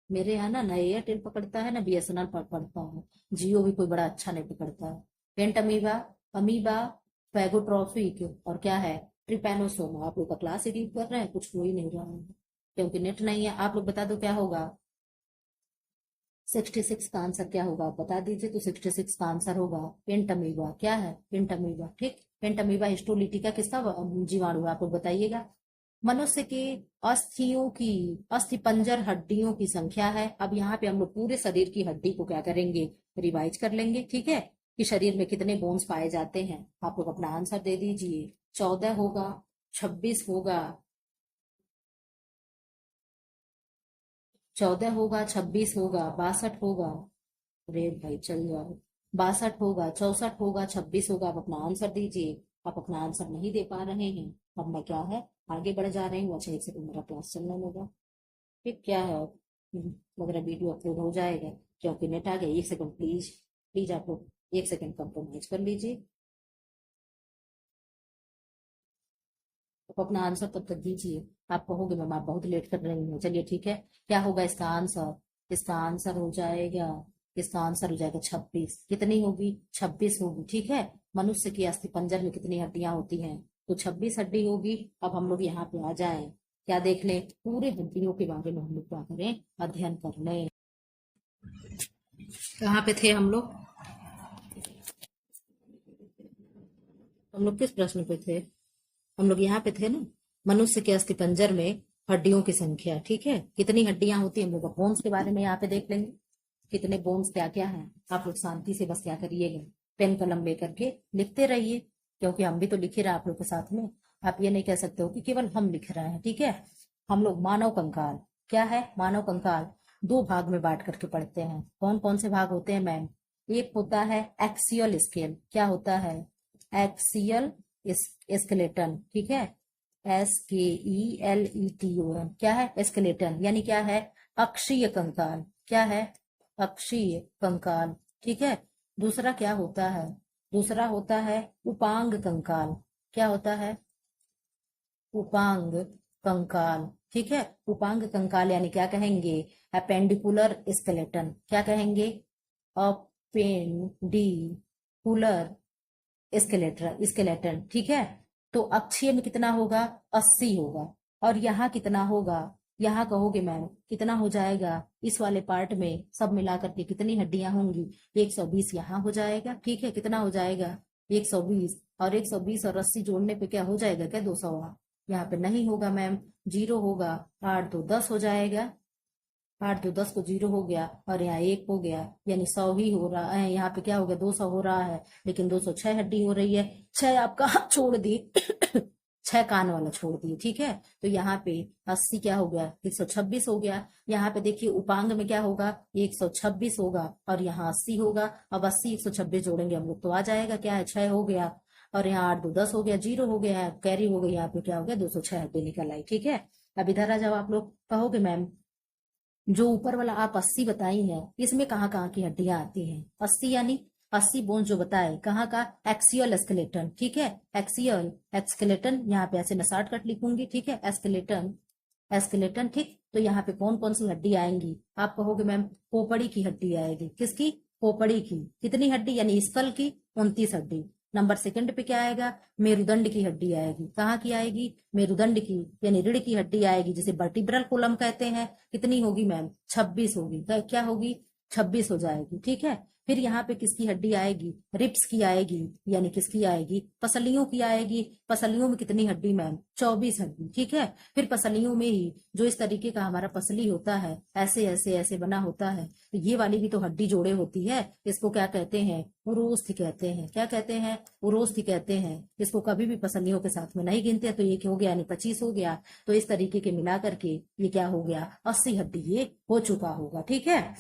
मेरे यहाँ ना एयरटेल पकड़ता है ना BSNL पकड़ता है, जियो भी कोई बड़ा अच्छा नहीं पकड़ता है। पेंट अमीबा, अमीबा, फैगोट्रॉफिक, और क्या है, ट्रिपैनोसोमा। आप लोग का क्लास एडिट कर रहे हैं, कुछ हो ही नहीं रहा है क्योंकि नेट नहीं है। आप लोग बता दो क्या होगा, 66 का आंसर क्या होगा, आप बता दीजिए। तो 66 का आंसर होगा पेंट अमीबा, क्या है, पेंट अमीबा, ठीक। पेंट अमीबा हिस्टोलिटिका किसका जीवाणु है, आप लोग बताइएगा। मनुष्य की अस्थियों की, अस्थि पंजर हड्डियों की संख्या है। अब यहाँ पे हम लोग पूरे शरीर की हड्डी को क्या करेंगे, रिवाइज कर लेंगे, ठीक है। कि शरीर में कितने बोन्स पाए जाते हैं, आप लोग अपना आंसर दे दीजिए। 14 होगा, 26 होगा, 14 होगा, 26 होगा, 62 होगा। अरे भाई चल जाओ, 62 होगा, 64 होगा, 26 होगा। आप अपना आंसर दीजिए। आप अपना आंसर नहीं दे पा रहे हैं, अब मैं क्या है आगे बढ़ जा रही हूँ। अच्छा 1 सेकंड, मेरा क्लास चलने लगा, ठीक क्या है। लग रहा वीडियो अपलोड हो जाएगा क्योंकि नेट आ गया। 1 सेकंड प्लीज, प्लीज आप लोग 1 सेकंड कंप्रोमाइज कर लीजिए। आप अपना आंसर तब तक दीजिए। आप कहोगे मैम आप बहुत लेट कर रही हैं, चलिए ठीक है। क्या होगा इसका आंसर, इसका आंसर हो जाएगा, इसका आंसर हो जाएगा 26। कितनी होगी? 26 होगी। ठीक है। मनुष्य की अस्थि पंजर में कितनी हड्डियां होती हैं? तो 26 हड्डी होगी। अब हम लोग यहाँ पे आ जाएं, क्या देख लें? पूरे हड्डियों के बारे में हम लोग क्या करें? अध्ययन कर लें। कहाँ पे थे हम लोग? हम लोग किस प्रश्न पे थे? हम लोग यहाँ पे थे ना, मनुष्य के अस्थिपंजर में हड्डियों की संख्या। ठीक है, कितनी हड्डियां होती है? हम लोग बोन्स के बारे में यहाँ पे देख लेंगे, कितने बोन्स क्या क्या हैं। आप लोग शांति से बस क्या करिएगा, पेन कलम लेकर के लिखते रहिए, क्योंकि हम भी तो लिख ही रहे आप लोग के साथ में। आप ये नहीं कह सकते हो कि केवल हम लिख रहे हैं। ठीक है। हम लोग मानव कंकाल, क्या है? मानव कंकाल दो भाग में बांट करके पढ़ते हैं। कौन कौन से भाग होते हैं मैम? एक होता है एक्सियल स्केल। क्या होता है? Axial skeleton. ठीक है, SKELETON। क्या है? स्केलेटन यानी क्या है? अक्षीय कंकाल। क्या है? अक्षीय कंकाल। ठीक है। दूसरा क्या होता है? दूसरा होता है उपांग कंकाल। क्या होता है? उपांग कंकाल। ठीक है। उपांग कंकाल यानी क्या कहेंगे? Appendicular skeleton. क्या कहेंगे? Appendicular skeleton. ठीक है। तो अक्षीय में कितना होगा? 80 होगा। और यहाँ कितना होगा? यहाँ कहोगे मैम कितना हो जाएगा? इस वाले पार्ट में सब मिलाकर के कितनी हड्डियां होंगी? 120 यहाँ हो जाएगा। ठीक है। कितना हो जाएगा? 120। और 120 और 80 जोड़ने पे क्या हो जाएगा? क्या 200? यहाँ पे नहीं होगा मैम, 0 होगा। 8 2 10 हो जाएगा। 8 2 10 को 0 हो गया, और यहाँ 1 हो गया, यानी 100 ही हो रहा है। यहाँ पे क्या हो गया? 200 हो रहा है, लेकिन 206 हड्डी हो रही है। 6 आप कहाँ छोड़ दिए? 6 कान वाला छोड़ दिए। ठीक है। तो यहाँ पे 80 क्या हो गया? 126 हो गया। यहाँ पे देखिए उपांग में क्या होगा? 126 होगा, और यहाँ 80 होगा। अब 80 126 जोड़ेंगे हम लोग तो आ जाएगा, क्या है? 6 हो गया। और यहाँ 8 2 10 हो गया, 0 हो गया, कैरी हो गई। यहाँ पे क्या हो गया? 206 हड्डी निकल आई। ठीक है। अब इधर आ जाओ। आप लोग कहोगे मैम जो ऊपर वाला आप 80 बताई है, इसमें कहाँ कहाँ की हड्डियां आती हैं? 80 यानी 80 बोन जो बताए, कहाँ का? Axial skeleton. ठीक है। एक्सियल स्केलेटन, यहाँ पे ऐसे मैं शॉर्टकट लिखूंगी। ठीक है। Skeleton, skeleton. ठीक। तो यहाँ पे कौन कौन सी हड्डी आएंगी? आप कहोगे मैम खोपड़ी की हड्डी आएगी। किसकी? खोपड़ी की। कितनी हड्डी? यानी स्कल की 29 हड्डी। नंबर सेकंड पे क्या आएगा? मेरुदंड की हड्डी आएगी। कहाँ की आएगी? मेरुदंड की, यानी रीढ़ की हड्डी आएगी, जिसे वर्टिब्रल कोलम कहते हैं। कितनी होगी मैम? 26 होगी। क्या होगी? 26 हो जाएगी। ठीक है। फिर यहाँ पे किसकी हड्डी आएगी? रिप्स की आएगी, यानी किसकी आएगी? पसलियों की आएगी। पसलियों में कितनी हड्डी मैम? 24 हड्डी। ठीक है। फिर पसलियों में ही जो इस तरीके का हमारा पसली होता है, ऐसे ऐसे ऐसे बना होता है, तो ये वाली भी तो हड्डी जोड़े होती है। इसको क्या कहते हैं? उरोस्थि कहते हैं। क्या कहते हैं? उरोस्थि कहते हैं। इसको कभी भी पसलियों के साथ में नहीं गिनते, तो ये क्या हो गया? यानी 25 हो गया। तो इस तरीके के मिला करके ये क्या हो गया? 80 हड्डी ये हो चुका होगा। ठीक है।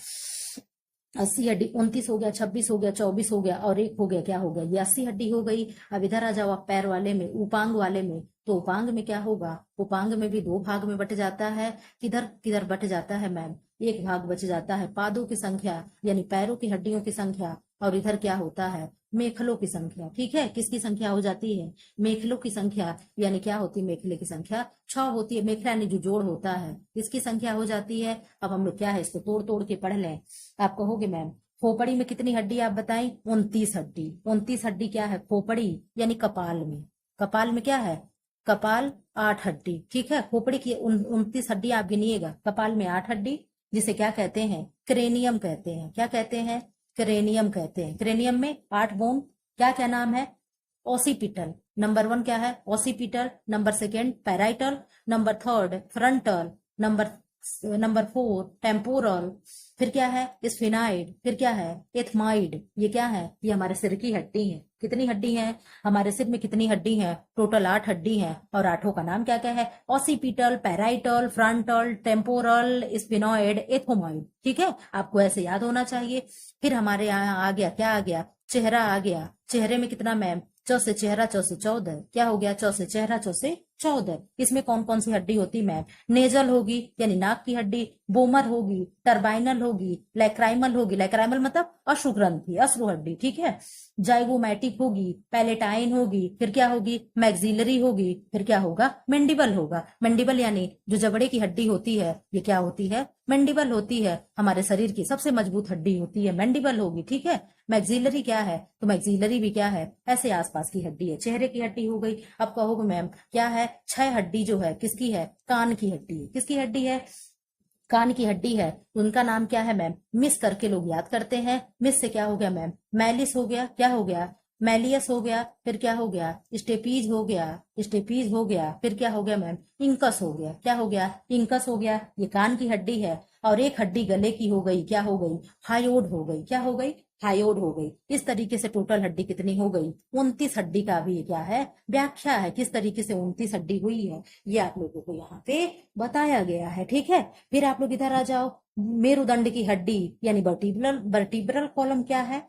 80 हड्डी, 29 हो गया, 26 हो गया, 24 हो गया, और 1 हो गया। क्या हो गया? ये 80 हड्डी हो गई। अब इधर आ जाओ आप पैर वाले में, उपांग वाले में। तो उपांग में क्या होगा? उपांग में भी दो भाग में बट जाता है। किधर किधर बट जाता है मैम? एक भाग बच जाता है पादों की संख्या, यानी पैरों की हड्डियों की संख्या, और इधर क्या होता है? मेखलों की संख्या। ठीक है। किसकी संख्या हो जाती है? मेखलों की संख्या, यानी क्या होती है? मेखले की संख्या 6 होती है। मेखला यानी जो जोड़ होता है, इसकी संख्या हो जाती है। अब हम लोग क्या है, इसको तोड़ तोड़ के पढ़ लें। आप कहोगे मैम खोपड़ी में कितनी हड्डी आप बताई? 29 हड्डी। 29 हड्डी क्या है? खोपड़ी यानी कपाल में। कपाल में क्या है? कपाल 8 हड्डी। ठीक है। खोपड़ी की 29 हड्डी आप गिनिएगा। कपाल में 8 हड्डी, जिसे क्या कहते हैं? क्रेनियम कहते हैं। क्या कहते हैं? क्रेनियम कहते हैं। क्रेनियम में 8 बोन। क्या क्या नाम है? ओसिपिटल। नंबर 1 क्या है? Occipital. Number second parietal. Number third frontal. Number number 4 temporal. फिर क्या है? स्फिनाइड। फिर क्या है? एथमाइड। ये क्या है? ये हमारे सिर की हड्डी है। कितनी हड्डी है? हमारे सिर में कितनी हड्डी है? टोटल 8 हड्डी है। और 8 का नाम क्या क्या है? Occipital, parietal, frontal, temporal, sphenoid, ethmoid. ठीक है। आपको ऐसे याद होना चाहिए। फिर हमारे यहाँ आ गया, क्या आ गया? चेहरा आ गया। चेहरे में कितना मैम? चौ से चेहरा, चौ से 14। क्या हो गया? चौ से चेहरा, चौ से 14। इसमें कौन कौन सी हड्डी होती मैम? नेजल होगी यानी नाक की हड्डी, बोमर होगी, टर्बाइनल होगी, लैक्राइमल होगी, लैक्राइमल मतलब अश्रुग्रंथि, अश्रु हड्डी, ठीक है। जाइगोमैटिक होगी, पैलेटाइन होगी, फिर क्या होगी? मैक्सिलरी होगी, फिर क्या होगा? मेंडिबल होगा। मेंडिबल यानी जो जबड़े की हड्डी होती है, ये क्या होती है? मेंडिबल होती है। हमारे शरीर की सबसे मजबूत हड्डी होती है, मेंडिबल होगी, ठीक है। मैक्सिलरी क्या है? तो मैक्सिलरी भी क्या है? ऐसे आसपास की हड्डी है। चेहरे की हड्डी हो गई। अब कहोगे मैम क्या है? 6 हड्डी जो है किसकी है? कान की हड्डी है। किसकी हड्डी है? कान की हड्डी है। उनका नाम क्या है मैम? मिस करके लोग याद करते हैं। मिस से क्या हो गया मैम? मैलिस हो गया, क्या हो गया? मैलियस हो गया, फिर क्या हो गया? स्टेपीज हो गया, स्टेपीज हो गया, फिर क्या हो गया मैम? इंकस हो गया, क्या हो गया? इंकस हो गया। ये कान की हड्डी है। और एक हड्डी गले की हो गई, क्या हो गई? हायोड हो गई, क्या हो गई? हायोड हो गई। इस तरीके से टोटल हड्डी कितनी हो गई? 29 हड्डी का भी क्या है? व्याख्या है। किस तरीके से 29 हड्डी हुई है ये आप लोगों को यहाँ पे बताया गया है, ठीक है। फिर आप लोग इधर आ जाओ। मेरुदंड की हड्डी यानी वर्टिब्रल वर्टिब्रल कॉलम क्या है?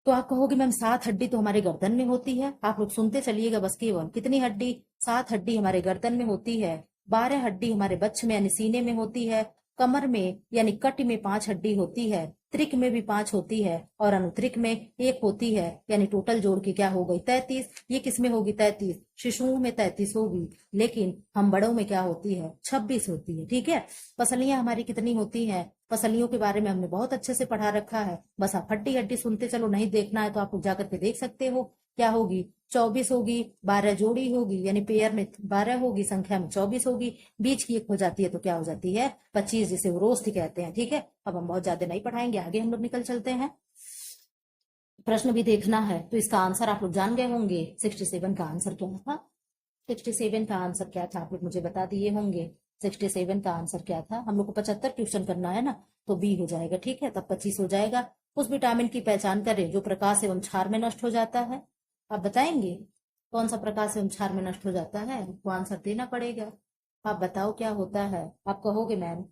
तो आप कहोगे मैम 7 हड्डी तो हमारे गर्दन में होती है। आप लोग सुनते चलिएगा बस, केवल कितनी हड्डी? 7 हड्डी हमारे गर्दन में होती है। 12 हड्डी हमारे बच्चे में यानी सीने में होती है। कमर में यानी कट में 5 हड्डी होती है। त्रिक में भी 5 होती है और अनुत्रिक में 1 होती है। यानी टोटल जोड़ के क्या हो गई? 33। ये किस में होगी 33? शिशुओं में 33 होगी, लेकिन हम बड़ों में क्या होती है? 26 होती है, ठीक है। पसलियां हमारी कितनी होती हैं? पसलियों के बारे में हमने बहुत अच्छे से पढ़ा रखा है। बस आप हड्डी हड्डी सुनते चलो, नहीं देखना है तो आप लोग जाकर के देख सकते हो। क्या होगी? 24 होगी। 12 जोड़ी होगी यानी पेयर में 12 होगी, संख्या में 24 होगी। बीच की एक हो जाती है तो क्या हो जाती है? 25, जिसे रोस्ती कहते हैं, ठीक है। अब हम बहुत ज्यादा नहीं पढ़ाएंगे, आगे हम लोग निकल चलते हैं। प्रश्न भी देखना है तो इसका आंसर आप लोग जान गए होंगे। 67 का आंसर क्या था? 67 का आंसर क्या था? आप लोग मुझे बता दिए होंगे। 67 का आंसर क्या था? हम लोग को 75 ट्यूशन करना है ना, तो बी हो जाएगा, ठीक है। तब 25 हो जाएगा। उस विटामिन की पहचान करें जो प्रकाश एवं क्षार में नष्ट हो जाता है। आप बताएंगे कौन सा प्रकाश एवं क्षार में नष्ट हो जाता है? आपको आंसर देना पड़ेगा। आप बताओ क्या होता है? आप कहोगे मैम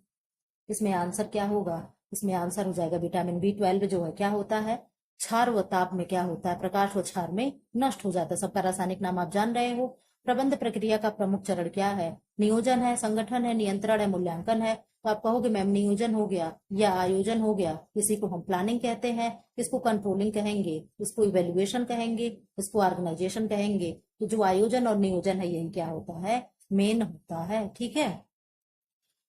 इसमें आंसर क्या होगा? इसमें आंसर हो जाएगा विटामिन B12 जो है क्या होता है? क्षार व ताप में क्या होता है? प्रकाश व क्षार में नष्ट हो जाता है। सबका रासायनिक नाम आप जान रहे हो। प्रबंध प्रक्रिया का प्रमुख चरण क्या है? नियोजन है, संगठन है, नियंत्रण है, मूल्यांकन है। तो आप कहोगे मैम नियोजन हो गया या आयोजन हो गया। इसी को हम प्लानिंग कहते हैं, इसको कंट्रोलिंग कहेंगे, इसको इवेल्युएशन कहेंगे, इसको ऑर्गेनाइजेशन कहेंगे। तो जो आयोजन और नियोजन है यही क्या होता है? मेन होता है, ठीक है।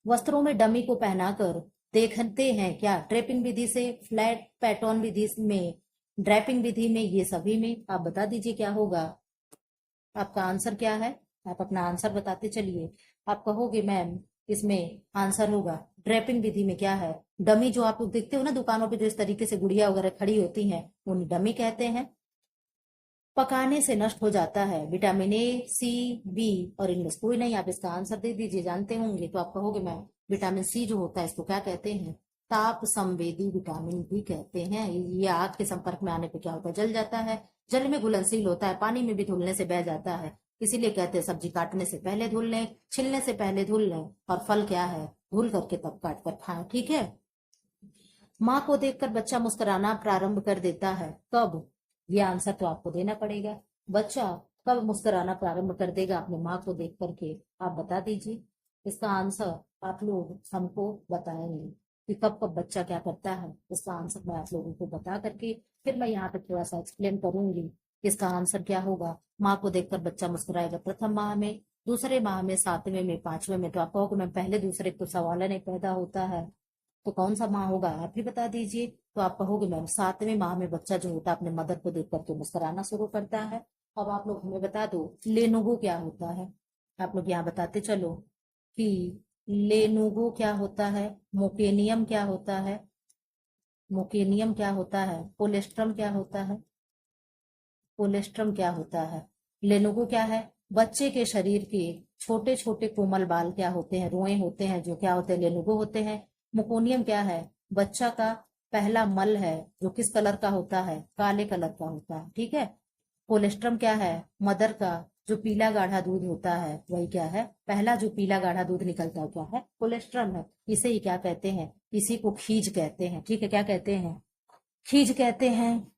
वस्त्रों में डमी को पहनाकर देखते हैं क्या? ड्रेपिंग विधि से, फ्लैट पैटर्न विधि में, ड्रैपिंग विधि में, ये सभी में। आप बता दीजिए क्या होगा? आपका आंसर क्या है? आप अपना आंसर बताते चलिए। आप कहोगे मैम इसमें आंसर होगा ड्रेपिंग विधि में क्या है? डमी जो आप लोग देखते हो ना दुकानों पे, जो इस तरीके से गुड़िया वगैरह खड़ी होती हैं, उन्हें डमी कहते हैं। पकाने से नष्ट हो जाता है विटामिन A, C, B और इनमें से कोई नहीं। आप इसका आंसर दे दीजिए, जानते होंगे। तो आप कहोगे मैम विटामिन C जो होता है इसको क्या कहते हैं? ताप संवेदी विटामिन भी कहते हैं। ये आग के संपर्क में आने पे क्या होता है? जल जाता है। जल में घुलनशील होता है, पानी में भी धुलने से बह जाता है। इसीलिए कहते हैं सब्जी काटने से पहले धुल लें, छिलने से पहले धुल लें, और फल क्या है? धुल करके तब काट कर खाएं, ठीक है। माँ को देखकर बच्चा मुस्कुराना प्रारंभ कर देता है कब? ये आंसर तो आपको देना पड़ेगा। बच्चा कब मुस्कुराना प्रारंभ कर देगा अपने माँ को देख करके? आप बता दीजिए। इसका आंसर आप लोग हमको बताएंगे कि कब कब बच्चा क्या करता है। इसका आंसर मैं आप लोगों को बता करके फिर मैं यहाँ पे थोड़ा सा एक्सप्लेन करूंगी। इसका आंसर क्या होगा? माँ को देखकर बच्चा मुस्कुराएगा प्रथम माह में, दूसरे माह में, 7वें में, 5वें में। तो आप कहोगे मैं पहले दूसरे तो सवाल नहीं पैदा होता है, तो कौन सा माह होगा? आप ही बता दीजिए। तो आप कहोगे मैम 7वें माह में बच्चा जो होता है अपने मदर को देख करके मुस्कुराना शुरू करता है। अब आप लोग हमें बता दो लेनुगो क्या होता है। आप लोग यहाँ बताते चलो कि लेनुगो क्या होता है, मोकेनियम क्या होता है, मोकेनियम क्या होता है, कोलेस्ट्रम क्या होता है, कोलेस्ट्रम क्या होता है, लेनुगो क्या है? बच्चे के शरीर के छोटे छोटे कोमल बाल क्या होते हैं? रोए होते हैं, जो क्या होते हैं? लेनुगो होते हैं। मुकोनियम क्या है? बच्चा का पहला मल है, जो किस कलर का होता है? काले कलर का होता है, ठीक है। कोलेस्ट्रम क्या है? मदर का जो पीला गाढ़ा दूध होता है वही क्या है? पहला जो पीला गाढ़ा दूध निकलता है क्या है? कोलेस्ट्रम है। इसे ही क्या कहते हैं? इसी को खीज कहते हैं, ठीक है। क्या कहते हैं? खीज कहते हैं।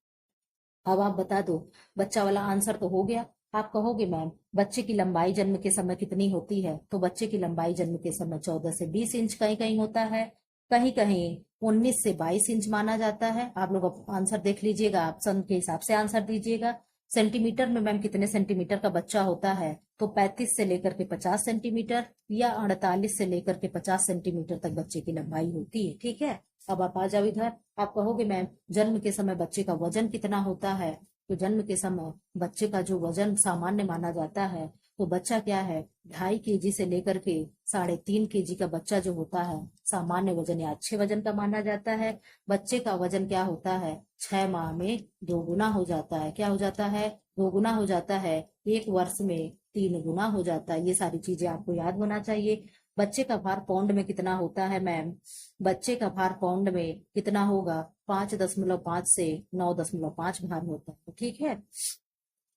अब आप बता दो। बच्चा वाला आंसर तो हो गया। आप कहोगे मैम बच्चे की लंबाई जन्म के समय कितनी होती है, तो बच्चे की लंबाई जन्म के समय 14 से 20 इंच कहीं कहीं होता है, कहीं कहीं 19 से 22 इंच माना जाता है। आप लोग आंसर देख लीजिएगा, ऑप्शन के हिसाब से आंसर दीजिएगा। सेंटीमीटर में मैम कितने सेंटीमीटर का बच्चा होता है, तो 35 से लेकर के 50 सेंटीमीटर या 48 से लेकर के 50 सेंटीमीटर तक बच्चे की लंबाई होती है। ठीक है, अब आप आ जाओ इधर। आप कहोगे मैम जन्म के समय बच्चे का वजन कितना होता है, तो जन्म के समय बच्चे का जो वजन सामान्य माना जाता है, तो बच्चा क्या है 2.5 kg से लेकर के 3.5 kg का बच्चा जो होता है सामान्य वजन या अच्छे वजन का माना जाता है। बच्चे का वजन क्या होता है 6 माह में 2 गुना हो जाता है। क्या हो जाता है 2 गुना हो जाता है। 1 वर्ष में 3 गुना हो जाता है। ये सारी चीजें आपको याद होना चाहिए। बच्चे का भार पाउंड में कितना होता है मैम, बच्चे का भार पाउंड में कितना होगा 5.5 से 9.5 भार होता है। ठीक है,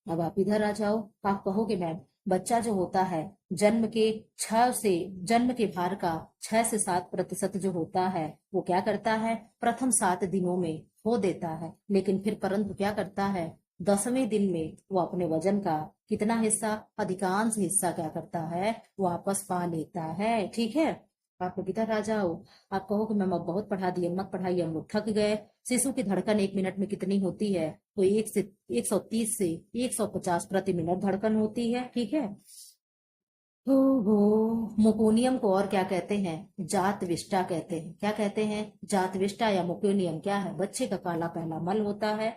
अब आप इधर आ जाओ। आप कहोगे मैम बच्चा जो होता है जन्म के 6 से जन्म के भार का 6 से 7% जो होता है वो क्या करता है प्रथम 7 दिनों में खो देता है, लेकिन फिर परंतु क्या करता है 10वें दिन में वो अपने वजन का कितना हिस्सा, अधिकांश हिस्सा क्या करता है वापस पा लेता है। ठीक है, आप लोग इधर आ जाओ। आप कहो कि मैम अब बहुत पढ़ा दिए, मत पढ़ाइए, हम लोग थक गए। शिशु की धड़कन 1 मिनट में कितनी होती है, तो 130 से 150 प्रति मिनट धड़कन होती है। ठीक है, हो मुकोनियम को और क्या कहते हैं जात विष्टा कहते हैं। क्या कहते हैं जात विष्टा या मुकोनियम क्या है, बच्चे का काला पहला मल होता है।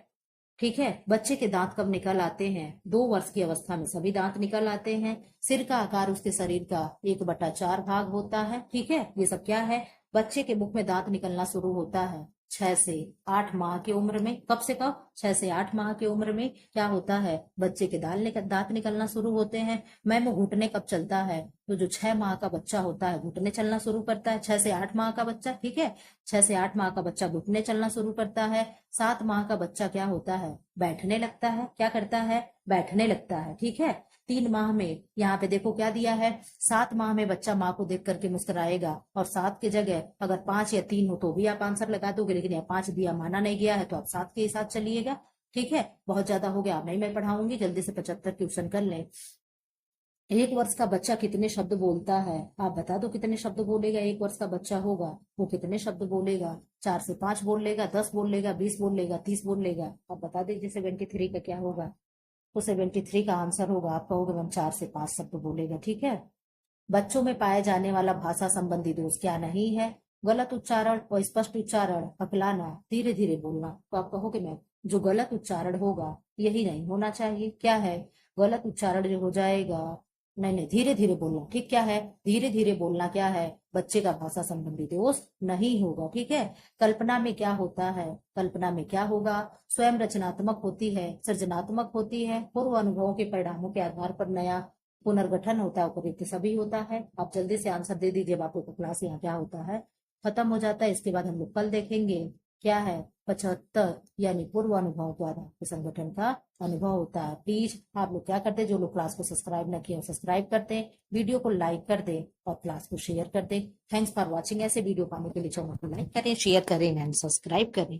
ठीक है, बच्चे के दांत कब निकल आते हैं 2 वर्ष की अवस्था में सभी दांत निकल आते हैं। सिर का आकार उसके शरीर का 1/4 भाग होता है। ठीक है, ये सब क्या है, बच्चे के मुख में दांत निकलना शुरू होता है 6 से 8 माह की उम्र में। कब से कब 6 से 8 माह की उम्र में क्या होता है बच्चे के दांत निकलना शुरू होते हैं। मैम घुटने कब चलता है, तो जो 6 माह का बच्चा होता है घुटने चलना शुरू करता है। 6 से 8 माह का बच्चा, ठीक है, 6 से 8 माह का बच्चा घुटने चलना शुरू करता है। 7 माह का बच्चा क्या होता है बैठने लगता है। क्या करता है बैठने लगता है। ठीक है, 3 माह में यहाँ पे देखो क्या दिया है, 7 माह में बच्चा माँ को देख करके मुस्कुराएगा, और 7 की जगह अगर 5 या 3 हो तो भी आप आंसर लगा दोगे, लेकिन यहाँ 5 दिया माना नहीं गया है तो आप 7 के साथ चलिएगा। ठीक है, बहुत ज्यादा हो गया, अब नहीं मैं पढ़ाऊंगी, जल्दी से 75 क्वेश्चन कर लें। 1 वर्ष का बच्चा कितने शब्द बोलता है, आप बता दो कितने शब्द बोलेगा। 1 वर्ष का बच्चा होगा वो कितने शब्द बोलेगा, 4 से 5 बोल लेगा, 10 बोल लेगा, 20 बोल लेगा, 30 बोल लेगा। आप बता दीजिए 73 का क्या होगा, तो 73 का आंसर होगा, आप कहोगे मैम 4 से 5 शब्द बोलेगा। ठीक है, बच्चों में पाए जाने वाला भाषा संबंधी दोष क्या नहीं है, गलत उच्चारण, अस्पष्ट उच्चारण, हकलाना, धीरे धीरे बोलना। तो आप कहोगे मैम जो गलत उच्चारण होगा यही नहीं होना चाहिए। क्या है गलत उच्चारण जो हो जाएगा, नहीं नहीं धीरे धीरे बोलना। ठीक, क्या है धीरे धीरे बोलना, क्या है बच्चे का भाषा संबंधी दोष नहीं होगा। ठीक है, कल्पना में क्या होता है, कल्पना में क्या होगा, स्वयं रचनात्मक होती है, सृजनात्मक होती है, पूर्व अनुभवों के परिणामों के आधार पर नया पुनर्गठन होता है, उपयुक्त सभी होता है। आप जल्दी से आंसर दे दीजिए, आपको क्लास यहाँ क्या होता है खत्म हो जाता है। इसके बाद हम लोग कल देखेंगे क्या है 75 यानी पूर्व अनुभव द्वारा संगठन का अनुभव होता है। प्लीज आप लोग क्या करते हैं, जो लोग क्लास को सब्सक्राइब न किए सब्सक्राइब करते हैं, वीडियो को लाइक कर दे और क्लास को शेयर कर दे। Thanks for watching. ऐसे वीडियो पाने के लिए चैनल को लाइक करें, शेयर करें एंड सब्सक्राइब करें।